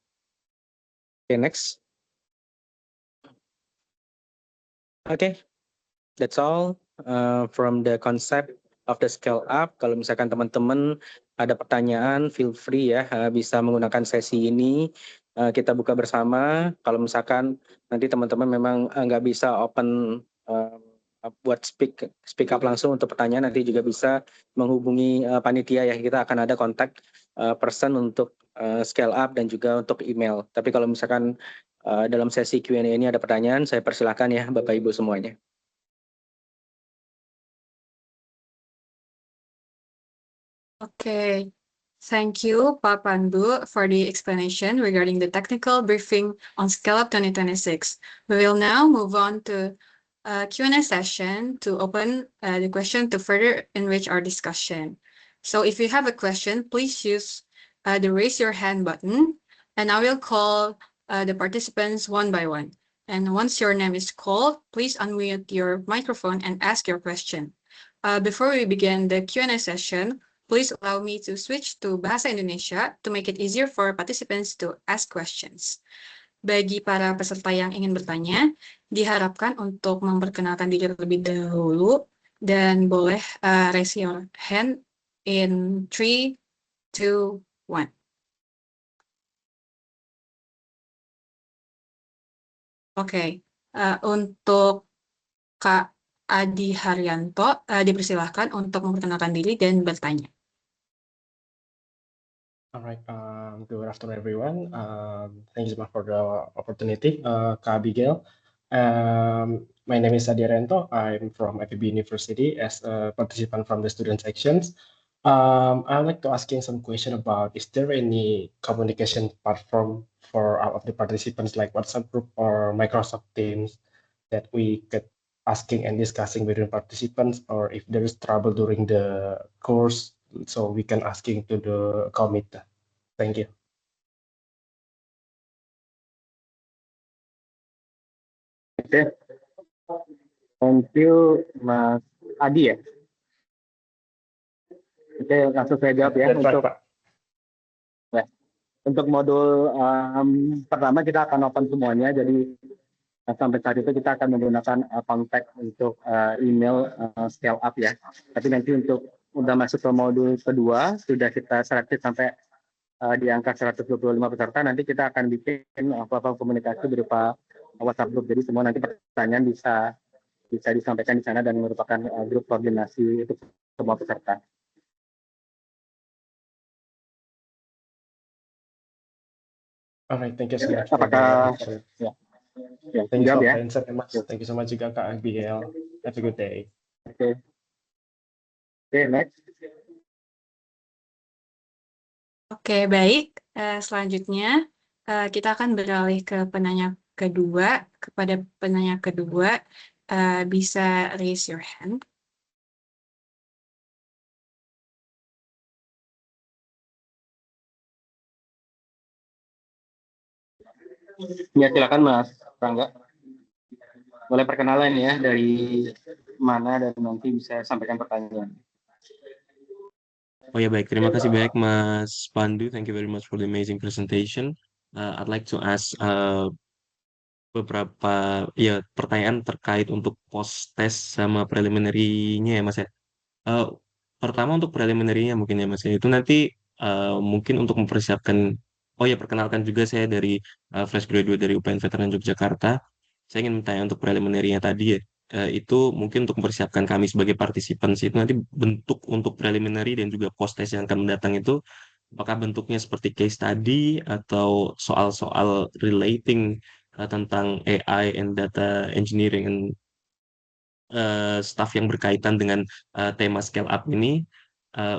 Okay, next. Okay, that's all from the concept of the scale up. Kalau misalkan teman-teman ada pertanyaan, feel free ya bisa menggunakan sesi ini. Kita buka bersama. Kalau misalkan nanti teman-teman memang nggak bisa open buat speak up langsung untuk pertanyaan, nanti juga bisa menghubungi panitia ya. Kita akan ada kontak person untuk scale up dan juga untuk email. Tapi kalau misalkan dalam sesi Q&A ini ada pertanyaan, saya persilahkan ya Bapak Ibu semuanya. Okay, thank you, Pak Pandu, for the explanation regarding the technical briefing on ScaleUp 2026. We will now move on to a Q&A session to open the question to further enrich our discussion. So if you have a question, please use the raise your hand button, and I will call the participants one by one. And once your name is called, please unmute your microphone and ask your question. Before we begin the Q&A session, please allow me to switch to Bahasa Indonesia to make it easier for participants to ask questions. Bagi para peserta yang ingin bertanya, diharapkan untuk memperkenalkan diri terlebih dahulu dan boleh raise your hand in 3, 2, 1. Oke, untuk Kak Adi Haryanto, dipersilahkan untuk memperkenalkan diri dan bertanya. All right. Good afternoon, everyone. Thank you so much for the opportunity, Kak Abigail. My name is Adi Haryanto. I'm from FEB University as a participant from the student sections. I'd like to asking some question about, is there any communication platform for all of the participants like WhatsApp group or Microsoft Teams that we could asking and discussing between participants, or if there is trouble during the course, so we can asking to the committee. Thank you. Oke, thank you Mas Adi ya. Oke, langsung saya jawab ya. That's right, Pak. Untuk modul pertama kita akan open semuanya, jadi sampai saat itu kita akan menggunakan kontak untuk email scale up ya. Tapi nanti untuk udah masuk ke modul kedua, sudah kita selektif sampai di angka 125 peserta, nanti kita akan bikin platform komunikasi berupa WhatsApp group. Jadi semua nanti pertanyaan bisa disampaikan di sana dan merupakan grup koordinasi untuk semua peserta. Alright, thank you so much. Apakah ya? Thank you so ya. much. Thank you so much juga Kak Abigail. Have a good day. Oke, next. Oke, baik. Selanjutnya kita akan beralih ke penanya kedua. Kepada penanya kedua, bisa raise your hand. Ya, silakan Mas Rangga. Boleh perkenalan ya, dari mana dan nanti bisa sampaikan pertanyaan. Oh ya baik, terima kasih banyak Mas Pandu. Thank you very much for the amazing presentation. I'd like to ask beberapa pertanyaan terkait untuk post test sama preliminary-nya ya Mas ya. Pertama untuk preliminary-nya mungkin ya Mas ya. Itu nanti mungkin untuk mempersiapkan. Oh ya, perkenalkan juga saya dari fresh graduate dari UPN Veteran Yogyakarta. Saya ingin bertanya untuk preliminary-nya tadi ya. Itu mungkin untuk mempersiapkan kami sebagai participants itu nanti bentuk untuk preliminary dan juga post test yang akan mendatang itu apakah bentuknya seperti case study atau soal-soal relating tentang AI and data engineering and stuff yang berkaitan dengan tema scale up ini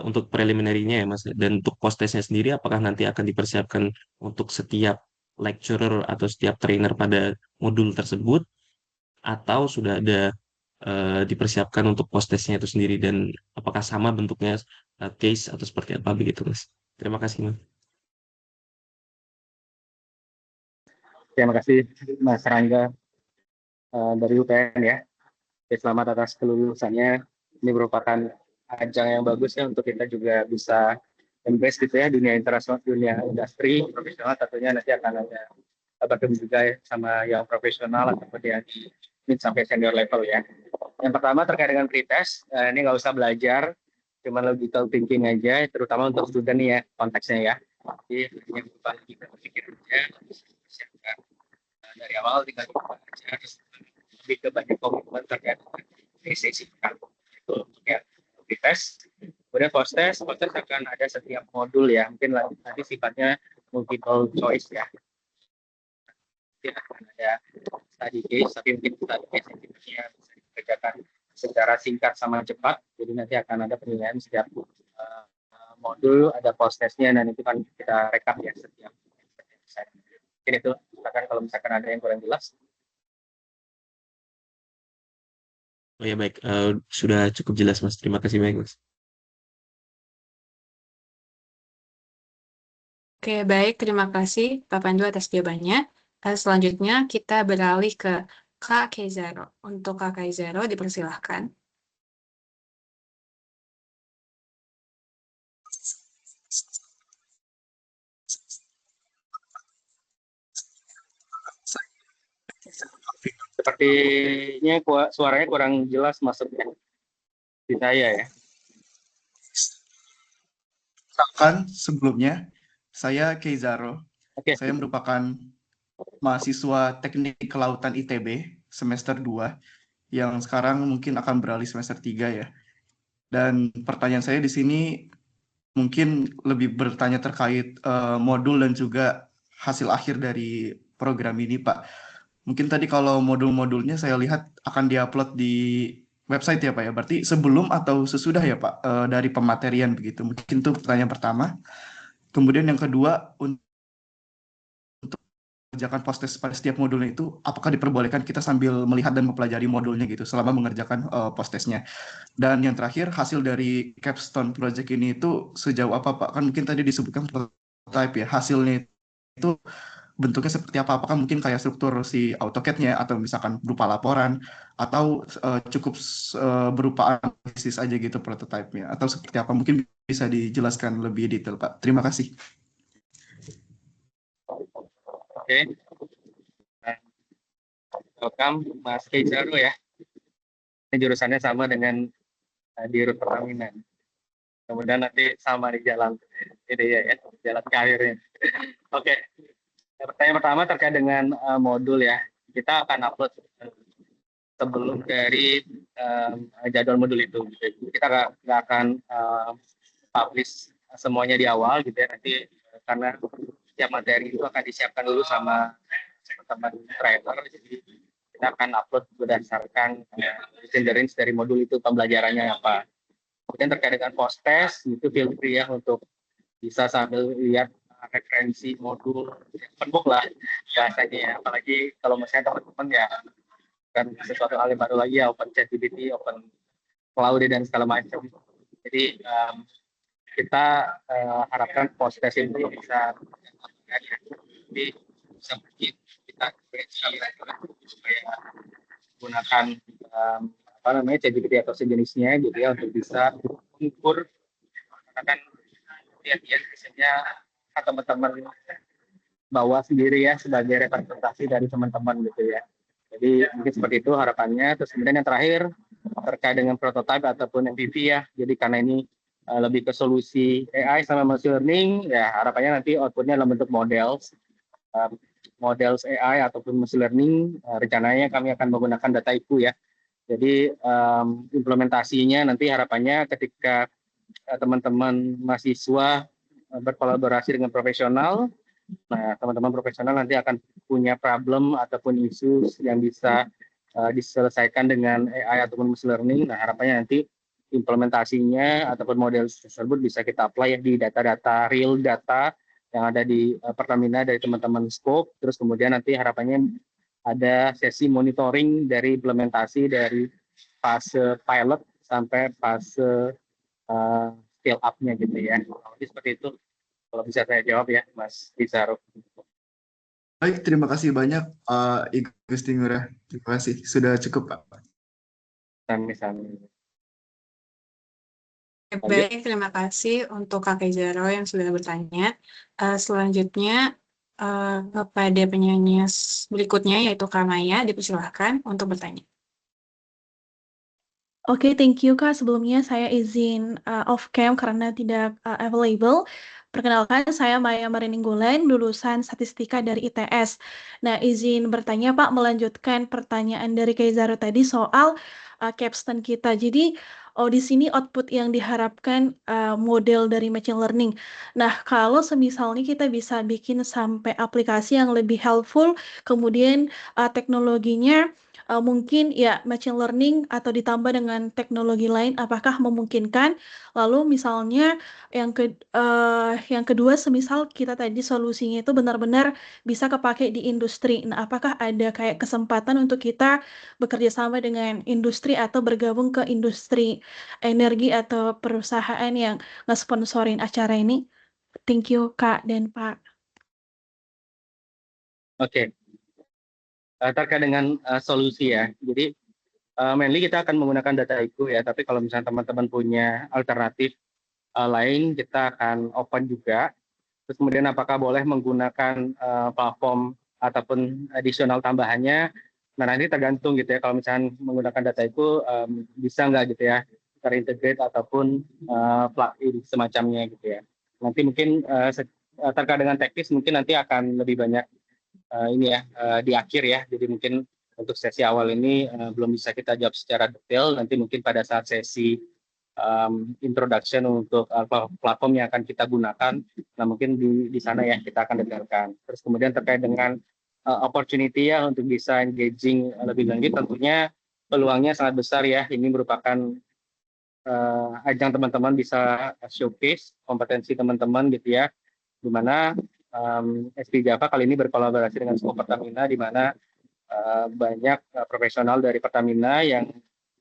untuk preliminary-nya ya Mas. Dan untuk post testnya sendiri apakah nanti akan dipersiapkan untuk setiap lecturer atau setiap trainer pada modul tersebut atau sudah ada dipersiapkan untuk post testnya itu sendiri dan apakah sama bentuknya case atau seperti apa begitu Mas. Terima kasih Mas. Terima kasih Mas Rangga dari UPN ya. Selamat atas kelulusannya. Ini merupakan ajang yang bagus ya untuk kita juga bisa embrace gitu ya dunia internasional, dunia industri profesional. Tentunya nanti akan ada bertemu juga ya, sama yang profesional ataupun yang di mid sampai senior level ya. Yang pertama terkait dengan pretest, ini nggak usah belajar, cuma logical thinking aja, terutama untuk student nih ya konteksnya ya. Jadi yang kita berpikir aja, siapkan dari awal tinggal belajar, lebih ke banyak komitmen terkait dengan sesi itu untuk ya pretest. Kemudian post-test akan ada setiap modul ya, mungkin nanti sifatnya multiple choice ya. Nanti akan ada study case, tapi mungkin study case yang sifatnya bisa dikerjakan secara singkat sama cepat. Jadi nanti akan ada penilaian setiap modul, ada post-testnya, dan itu kan kita rekap ya setiap. Mungkin itu, silakan kalau misalkan ada yang kurang jelas. Oh ya baik, sudah cukup jelas Mas. Terima kasih banyak Mas. Oke, baik. Terima kasih Pak Pandu atas jawabannya. Selanjutnya kita beralih ke Kak Keizaro. Untuk Kak Keizaro dipersilahkan. Sepertinya suaranya kurang jelas masuknya di saya ya. Sebelumnya, saya Keizaro. Oke. Saya merupakan mahasiswa Teknik Kelautan ITB semester 2 yang sekarang mungkin akan beralih semester 3 ya. Dan pertanyaan saya di sini mungkin lebih bertanya terkait modul dan juga hasil akhir dari program ini, Pak. Mungkin tadi kalau modul-modulnya saya lihat akan diupload di website ya Pak ya. Berarti sebelum atau sesudah ya Pak dari pematerian begitu. Mungkin itu pertanyaan pertama. Kemudian yang kedua, untuk mengerjakan post-test pada setiap modulnya itu, apakah diperbolehkan kita sambil melihat dan mempelajari modulnya gitu selama mengerjakan post-testnya. Dan yang terakhir, hasil dari capstone project ini itu sejauh apa Pak? Kan mungkin tadi disebutkan prototype ya, hasilnya itu bentuknya seperti apa? Apakah mungkin kayak struktur si AutoCAD-nya atau misalkan berupa laporan atau cukup berupa analisis aja gitu prototype-nya atau seperti apa? Mungkin bisa dijelaskan lebih detail, Pak. Terima kasih. Oke. Welcome Mas Keizaro ya. Ini jurusannya sama dengan di Rut Pertamina. Kemudian nanti sama di jalan ini ya, jalan karirnya. Oke. Pertanyaan pertama terkait dengan modul ya. Kita akan upload sebelum dari jadwal modul itu. Kita nggak akan publish semuanya di awal gitu ya. Nanti karena setiap materi itu akan disiapkan dulu sama teman trainer. Jadi kita akan upload berdasarkan range dari modul itu pembelajarannya apa. Kemudian terkait dengan post-test itu feel free ya untuk bisa sambil lihat referensi modul penuh lah biasanya ya. Apalagi kalau misalnya teman-teman ya kan sesuatu hal yang baru lagi ya, open ChatGPT, open cloud dan segala macam. Jadi kita harapkan post-test itu bisa bisa kita supaya gunakan ChatGPT atau sejenisnya gitu ya untuk bisa mengukur kan lihat hasilnya teman-teman bawa sendiri ya sebagai representasi dari teman-teman gitu ya. Jadi mungkin seperti itu harapannya. Terus kemudian yang terakhir terkait dengan prototype ataupun MVP ya. Jadi karena ini lebih ke solusi AI sama machine learning ya, harapannya nanti outputnya dalam bentuk models AI ataupun machine learning. Rencananya kami akan menggunakan data IQ ya. Jadi implementasinya nanti harapannya ketika teman-teman mahasiswa berkolaborasi dengan profesional. Nah, teman-teman profesional nanti akan punya problem ataupun isu yang bisa diselesaikan dengan AI ataupun machine learning. Nah, harapannya nanti implementasinya ataupun model tersebut bisa kita apply di data-data real data yang ada di Pertamina dari teman-teman scope. Terus kemudian nanti harapannya ada sesi monitoring dari implementasi dari fase pilot sampai fase scale up-nya gitu ya. Jadi seperti itu. Kalau bisa saya jawab ya, Mas Keizaro. Baik, terima kasih banyak Gusti Ngurah. Terima kasih, sudah cukup Pak. Sami-sami. Baik, terima kasih untuk Kak Keizaro yang sudah bertanya. Selanjutnya kepada penyanyi berikutnya yaitu Kak Maya, dipersilahkan untuk bertanya. Oke, thank you Kak. Sebelumnya saya izin off cam karena tidak available. Perkenalkan, saya Maya Marininggolan, lulusan Statistika dari ITS. Nah, izin bertanya Pak, melanjutkan pertanyaan dari Keizaro tadi soal capstone kita. Jadi, oh di sini output yang diharapkan model dari machine learning. Nah, kalau semisalnya kita bisa bikin sampai aplikasi yang lebih helpful, kemudian teknologinya mungkin ya machine learning atau ditambah dengan teknologi lain, apakah memungkinkan? Lalu misalnya yang kedua, semisal kita tadi solusinya itu benar-benar bisa kepake di industri. Nah, apakah ada kayak kesempatan untuk kita bekerja sama dengan industri atau bergabung ke industri energi atau perusahaan yang nge-sponsorin acara ini? Thank you, Kak dan Pak. Oke, terkait dengan solusi ya. Jadi mainly kita akan menggunakan data IQ ya, tapi kalau misalnya teman-teman punya alternatif lain, kita akan open juga. Terus kemudian apakah boleh menggunakan platform ataupun additional tambahannya? Nah, nanti tergantung gitu ya. Kalau misalnya menggunakan data itu bisa nggak gitu ya terintegrate ataupun plugin semacamnya gitu ya. Nanti mungkin terkait dengan teknis mungkin nanti akan lebih banyak ini ya di akhir ya. Jadi mungkin untuk sesi awal ini belum bisa kita jawab secara detail. Nanti mungkin pada saat sesi introduction untuk platform yang akan kita gunakan. Nah, mungkin di sana ya kita akan dengarkan. Terus kemudian terkait dengan opportunity ya untuk bisa engaging lebih lanjut, tentunya peluangnya sangat besar ya. Ini merupakan ajang teman-teman bisa showcase kompetensi teman-teman gitu ya, di mana SP Java kali ini berkolaborasi dengan Skop Pertamina, di mana banyak profesional dari Pertamina yang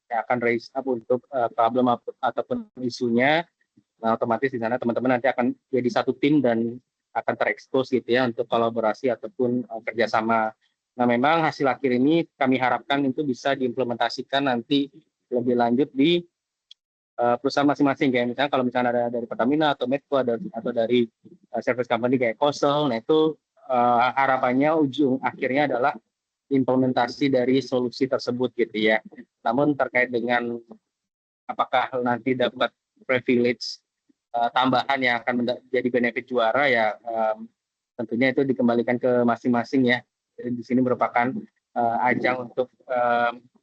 akan raise up untuk problem ataupun isunya. Nah, otomatis di sana teman-teman nanti akan jadi satu tim dan akan terekspos gitu ya untuk kolaborasi ataupun kerjasama. Nah, memang hasil akhir ini kami harapkan itu bisa diimplementasikan nanti lebih lanjut di perusahaan masing-masing, kayak misalnya kalau misalnya ada dari Pertamina atau Medco atau dari service company kayak Kosel. Nah, itu harapannya ujung akhirnya adalah implementasi dari solusi tersebut gitu ya. Namun terkait dengan apakah nanti dapat privilege tambahan yang akan menjadi benefit juara ya, tentunya itu dikembalikan ke masing-masing ya. Jadi di sini merupakan ajang untuk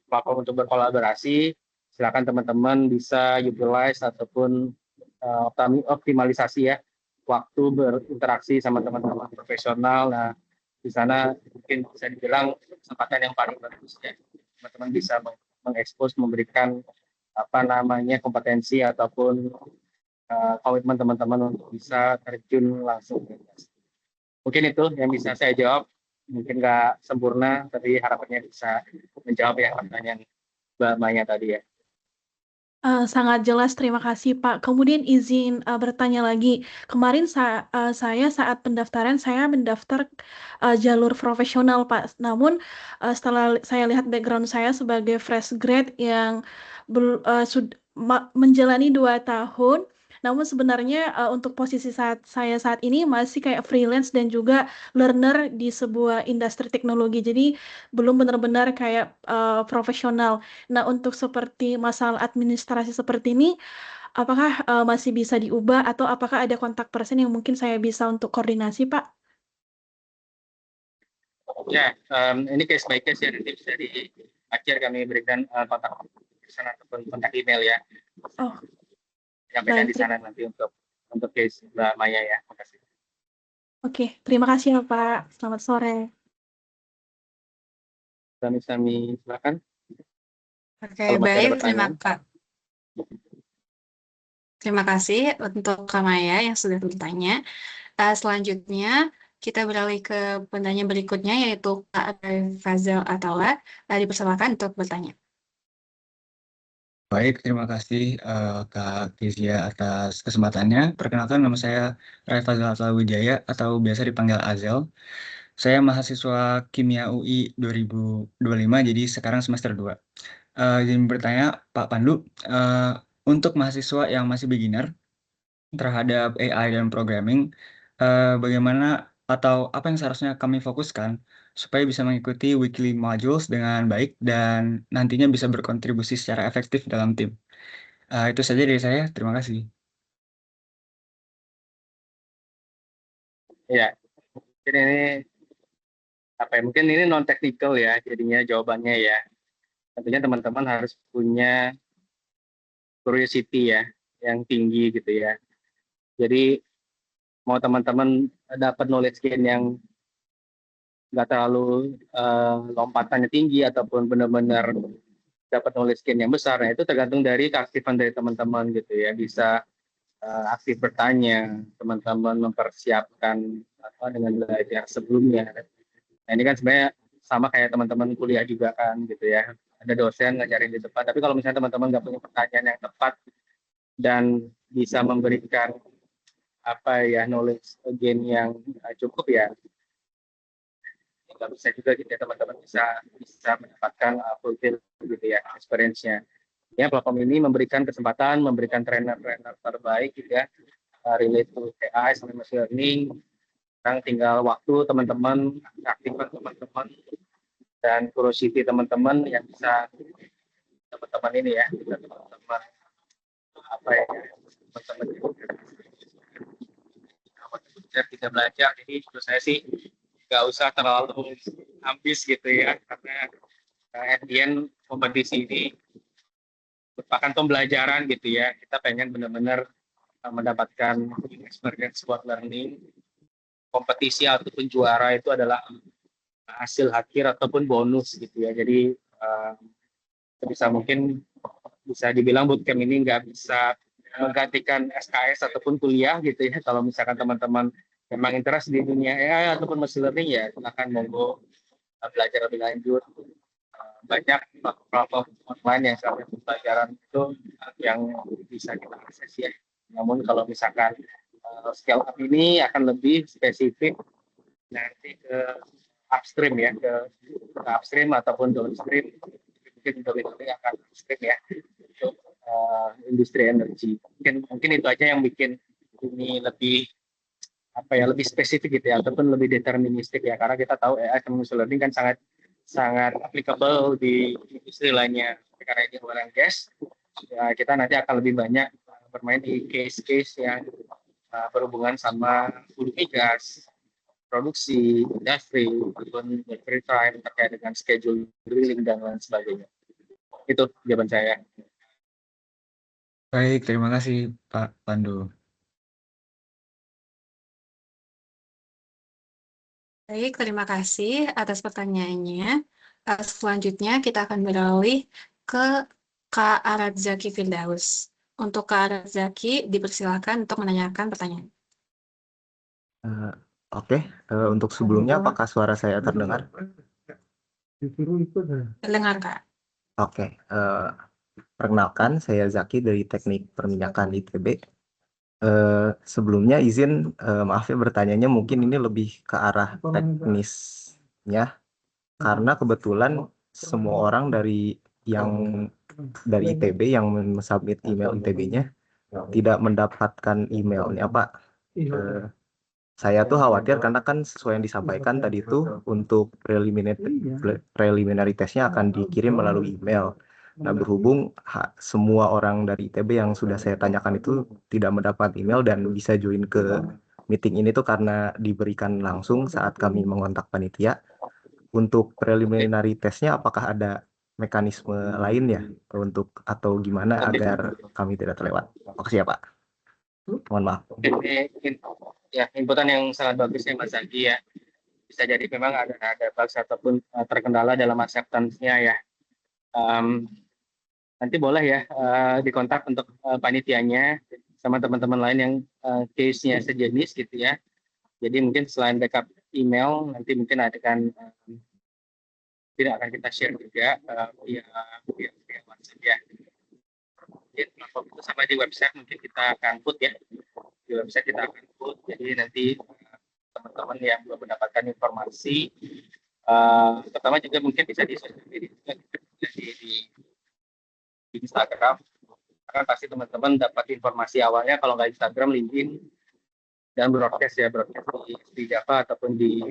platform untuk berkolaborasi. Silakan teman-teman bisa utilize ataupun optimalisasi ya waktu berinteraksi sama teman-teman profesional. Nah, di sana mungkin bisa dibilang kesempatan yang paling bagus ya. Teman-teman bisa mengekspos, memberikan kompetensi ataupun komitmen teman-teman untuk bisa terjun langsung. Mungkin itu yang bisa saya jawab. Mungkin nggak sempurna, tapi harapannya bisa menjawab ya pertanyaan Mbak Maya tadi ya. Sangat jelas, terima kasih Pak. Kemudian izin bertanya lagi. Kemarin saya saat pendaftaran, saya mendaftar jalur profesional Pak. Namun setelah saya lihat background saya sebagai fresh grad yang menjalani 2 tahun, namun sebenarnya untuk posisi saya saat ini masih kayak freelance dan juga learner di sebuah industri teknologi. Jadi belum benar-benar kayak profesional. Nah, untuk seperti masalah administrasi seperti ini, apakah masih bisa diubah atau apakah ada kontak person yang mungkin saya bisa untuk koordinasi, Pak? Ya, ini case by case ya, nanti bisa di akhir kami berikan kontak person ataupun kontak email ya. Oh, Sampaikan baik. di sana nanti untuk case Mbak Maya ya. Terima kasih. Oke, terima kasih ya, Pak. Selamat sore. Sami-sami, silakan. Oke, Kalau masih ada baik. pertanyaan. Terima kasih untuk Kak Maya yang sudah bertanya. Selanjutnya, kita beralih ke pertanyaan berikutnya, yaitu Kak Fazal Atala. Dipersilakan untuk bertanya. Baik, terima kasih Kak Kezia atas kesempatannya. Perkenalkan, nama saya Raifazal Atala Wijaya atau biasa dipanggil Azel. Saya mahasiswa Kimia UI 2025, jadi sekarang semester 2. Izin bertanya, Pak Pandu, untuk mahasiswa yang masih beginner terhadap AI dan programming, bagaimana atau apa yang seharusnya kami fokuskan supaya bisa mengikuti weekly modules dengan baik dan nantinya bisa berkontribusi secara efektif dalam tim. Itu saja dari saya. Terima kasih. Ya, mungkin ini mungkin ini non technical ya, jadinya jawabannya ya. Tentunya teman-teman harus punya curiosity ya yang tinggi gitu ya. Jadi mau teman-teman dapat knowledge gain yang nggak terlalu lompatannya tinggi ataupun benar-benar dapat knowledge gain yang besar, nah itu tergantung dari keaktifan dari teman-teman gitu ya. Bisa aktif bertanya, teman-teman mempersiapkan apa dengan belajar sebelumnya. Nah ini kan sebenarnya sama kayak teman-teman kuliah juga kan gitu ya. Ada dosen ngajarin di depan, tapi kalau misalnya teman-teman nggak punya pertanyaan yang tepat dan bisa memberikan apa ya knowledge gain yang cukup ya nggak bisa juga gitu ya, teman-teman bisa mendapatkan fulfill gitu ya experience-nya. Ya platform ini memberikan kesempatan, memberikan trainer-trainer terbaik gitu ya relate to AI sampai machine learning. Sekarang tinggal waktu teman-teman, aktifkan teman-teman dan curiosity teman-teman yang bisa teman-teman ini ya, bisa teman-teman apa ya, teman-teman kita belajar. Jadi menurut saya sih nggak usah terlalu ambis gitu ya, karena at the end kompetisi ini merupakan pembelajaran gitu ya. Kita pengen benar-benar mendapatkan experience buat learning. Kompetisi ataupun juara itu adalah hasil akhir ataupun bonus gitu ya. Jadi bisa mungkin bisa dibilang bootcamp ini nggak bisa menggantikan SKS ataupun kuliah gitu ya. Kalau misalkan teman-teman memang interest di dunia AI ataupun machine learning ya silakan monggo belajar lebih lanjut. Banyak platform online yang sampai pembelajaran itu yang bisa kita akses ya. Namun kalau misalkan scale up ini akan lebih spesifik nanti ke upstream ya, ke upstream ataupun downstream. Mungkin lebih akan upstream ya untuk industri energi. Mungkin itu aja yang bikin ini lebih apa ya, lebih spesifik gitu ya, ataupun lebih deterministik ya, karena kita tahu AI dan machine learning kan sangat applicable di industri lainnya. Karena ini oil and gas, ya, kita nanti akan lebih banyak bermain di case-case yang berhubungan sama hulu migas, produksi, industri, ataupun free time terkait dengan schedule drilling dan lain sebagainya. Itu jawaban saya. Baik, terima kasih Pak Pandu. Baik, terima kasih atas pertanyaannya. Selanjutnya kita akan beralih ke Kak Aradzaki Firdaus. Untuk Kak Aradzaki, dipersilakan untuk menanyakan pertanyaan. Oke, untuk sebelumnya apakah suara saya terdengar? Terdengar, Kak. Oke, perkenalkan saya Zaki dari Teknik Perminyakan ITB. Sebelumnya izin maaf ya bertanyanya mungkin ini lebih ke arah teknisnya, karena kebetulan semua orang dari ITB yang mensubmit email ITB-nya tidak mendapatkan emailnya Pak. Saya tuh khawatir karena kan sesuai yang disampaikan tadi itu untuk preliminary testnya akan dikirim melalui email. Nah, berhubung semua orang dari ITB yang sudah saya tanyakan itu tidak mendapat email dan bisa join ke meeting ini tuh karena diberikan langsung saat kami mengontak panitia. Untuk preliminary testnya apakah ada mekanisme lain ya untuk atau gimana agar kami tidak terlewat? Makasih ya Pak. Mohon maaf. Ya, inputan yang sangat bagus ya Mas Zaki ya. Bisa jadi memang ada bugs ataupun terkendala dalam acceptance-nya ya. Nanti boleh ya dikontak untuk panitianya sama teman-teman lain yang case-nya sejenis gitu ya. Jadi mungkin selain backup email, nanti mungkin tidak akan kita share juga via WhatsApp ya. Jadi platform itu sama di website mungkin kita akan put ya. Di website kita akan put. Jadi nanti teman-teman yang belum mendapatkan informasi, pertama juga mungkin bisa di sosial media juga di Instagram, karena pasti teman-teman dapat informasi awalnya kalau nggak Instagram, LinkedIn, dan broadcast di Java ataupun di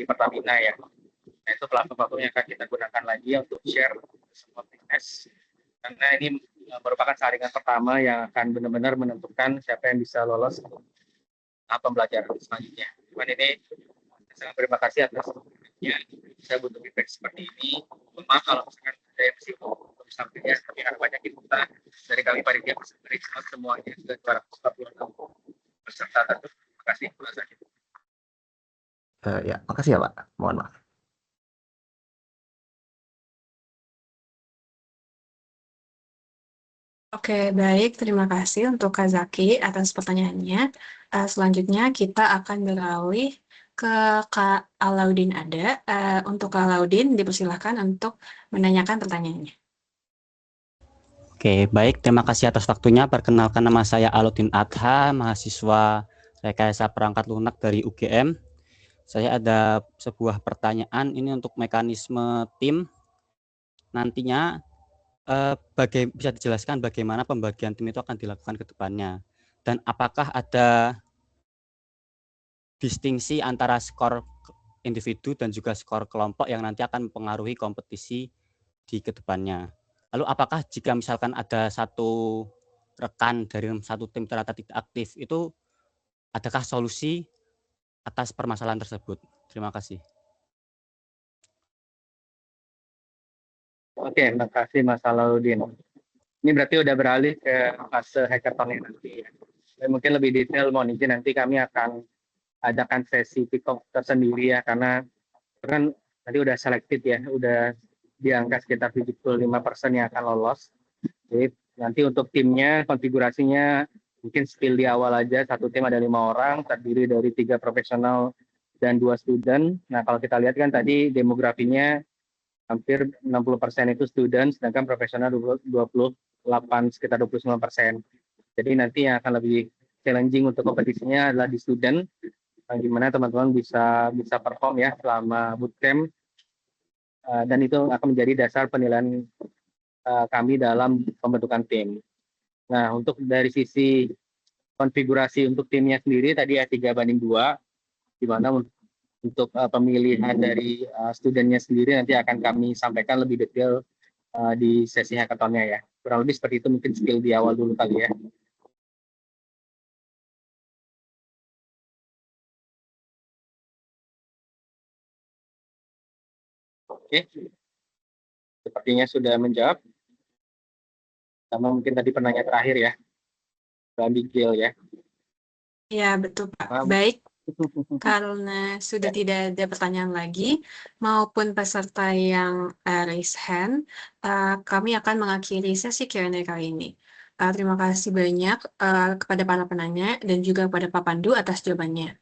Pertamina ya. Nah itu platform yang akan kita gunakan lagi untuk share semua bisnis, karena ini merupakan saringan pertama yang akan benar-benar menentukan siapa yang bisa lolos pembelajaran selanjutnya. Cuman ini sangat terima kasih atas ya, saya butuh feedback seperti ini. Maaf kalau misalkan ada yang masih sampainya kami akan banyakin kita dari kami panitia semuanya sudah 246 peserta. Terima kasih. Ya, makasih ya Pak. Mohon maaf. Oke, baik. Terima kasih untuk Kak Zaki atas pertanyaannya. Selanjutnya kita akan beralih ke Kak Alaudin Ada. Untuk Kak Alaudin, dipersilahkan untuk menanyakan pertanyaannya. Oke, baik. Terima kasih atas waktunya. Perkenalkan, nama saya Alaudin Adha, mahasiswa Rekayasa Perangkat Lunak dari UGM. Saya ada sebuah pertanyaan ini untuk mekanisme tim. Nantinya bisa dijelaskan bagaimana pembagian tim itu akan dilakukan ke depannya. Dan apakah ada distingsi antara skor individu dan juga skor kelompok yang nanti akan mempengaruhi kompetisi di kedepannya. Lalu apakah jika misalkan ada satu rekan dari satu tim ternyata tidak aktif, itu adakah solusi atas permasalahan tersebut? Terima kasih. Oke, terima kasih Mas Alaudin. Ini berarti udah beralih ke fase hackathon nanti. Mungkin lebih detail mohon izin nanti kami akan adakan sesi kick-off tersendiri ya, karena kan tadi udah selected ya, udah di angka sekitar 75% yang akan lolos. Jadi nanti untuk timnya, konfigurasinya mungkin spill di awal aja, satu tim ada 5 orang, terdiri dari 3 profesional dan 2 student. Nah kalau kita lihat kan tadi demografinya hampir 60% itu student, sedangkan profesional 28, sekitar 29%. Jadi nanti yang akan lebih challenging untuk kompetisinya adalah di student, gimana teman-teman bisa perform ya selama bootcamp, dan itu akan menjadi dasar penilaian kami dalam pembentukan tim. Nah untuk dari sisi konfigurasi untuk timnya sendiri tadi ya 3:2, di mana untuk pemilihan dari studentnya sendiri nanti akan kami sampaikan lebih detail di sesi hackathonnya ya. Kurang lebih seperti itu, mungkin skill di awal dulu kali ya. Oke, sepertinya sudah menjawab. Sama mungkin tadi penanya terakhir ya, Mbak Abigail ya. Ya, betul Pak. Baik, karena sudah tidak ada pertanyaan lagi, maupun peserta yang raise hand, kami akan mengakhiri sesi Q&A kali ini. Terima kasih banyak kepada para penanya dan juga kepada Pak Pandu atas jawabannya.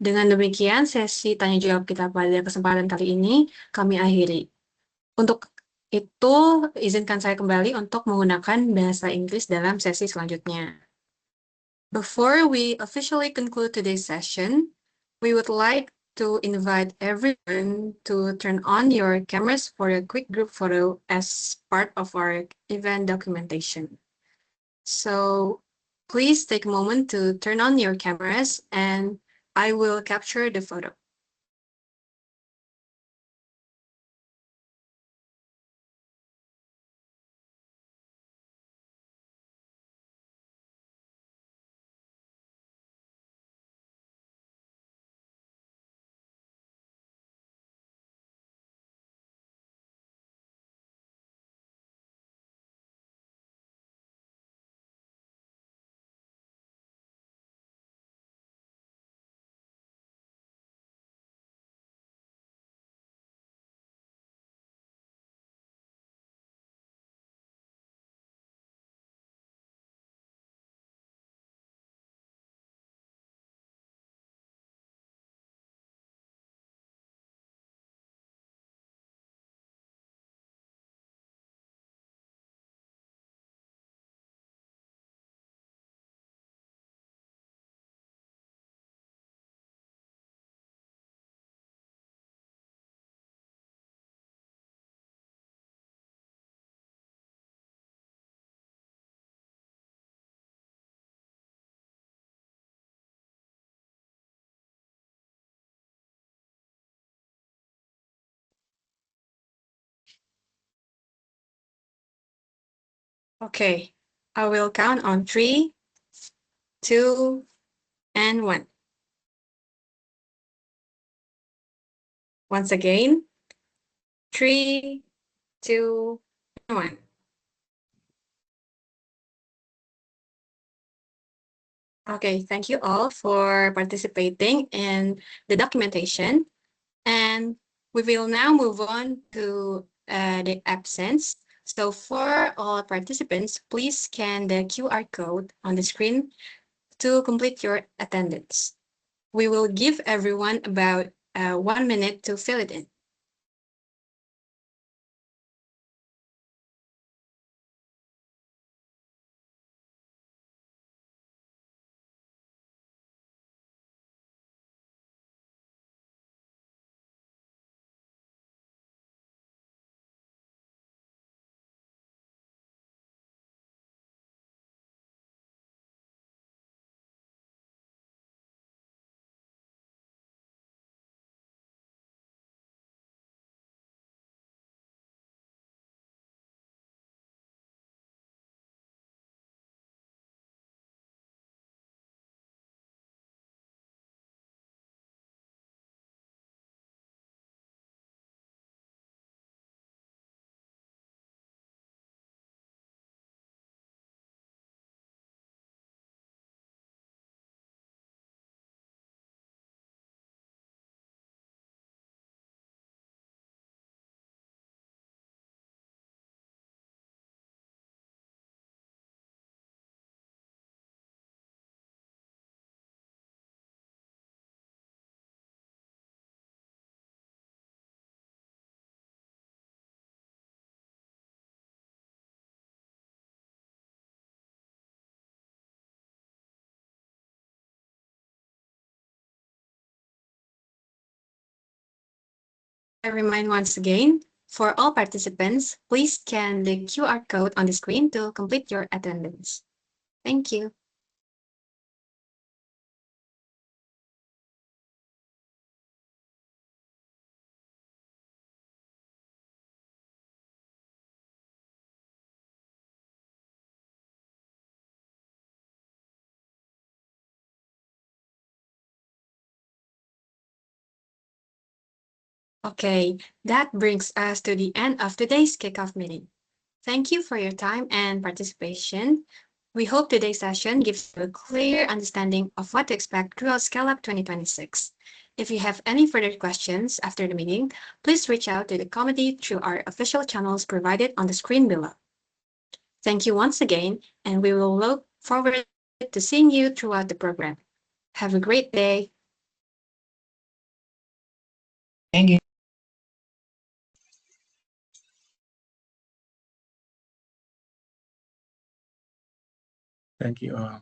Dengan demikian, sesi tanya jawab kita pada kesempatan kali ini kami akhiri. Untuk itu, izinkan saya kembali untuk menggunakan bahasa Inggris dalam sesi selanjutnya. Before we officially conclude today's session, we would like to invite everyone to turn on your cameras for a quick group photo as part of our event documentation. So please take a moment to turn on your cameras and I will capture the photo. Okay, I will count on 3, 2, and 1. Once again, 3, 2, 1. Okay, thank you all for participating in the documentation. And we will now move on to the absence. So for all participants, please scan the QR code on the screen to complete your attendance. We will give everyone about 1 minute to fill it in. I remind once again, for all participants, please scan the QR code on the screen to complete your attendance. Thank you. Okay, that brings us to the end of today's kickoff meeting. Thank you for your time and participation. We hope today's session gives you a clear understanding of what to expect throughout ScaleUp 2026. If you have any further questions after the meeting, please reach out to the committee through our official channels provided on the screen below. Thank you once again, and we will look forward to seeing you throughout the program. Have a great day. Thank you. Thank you all.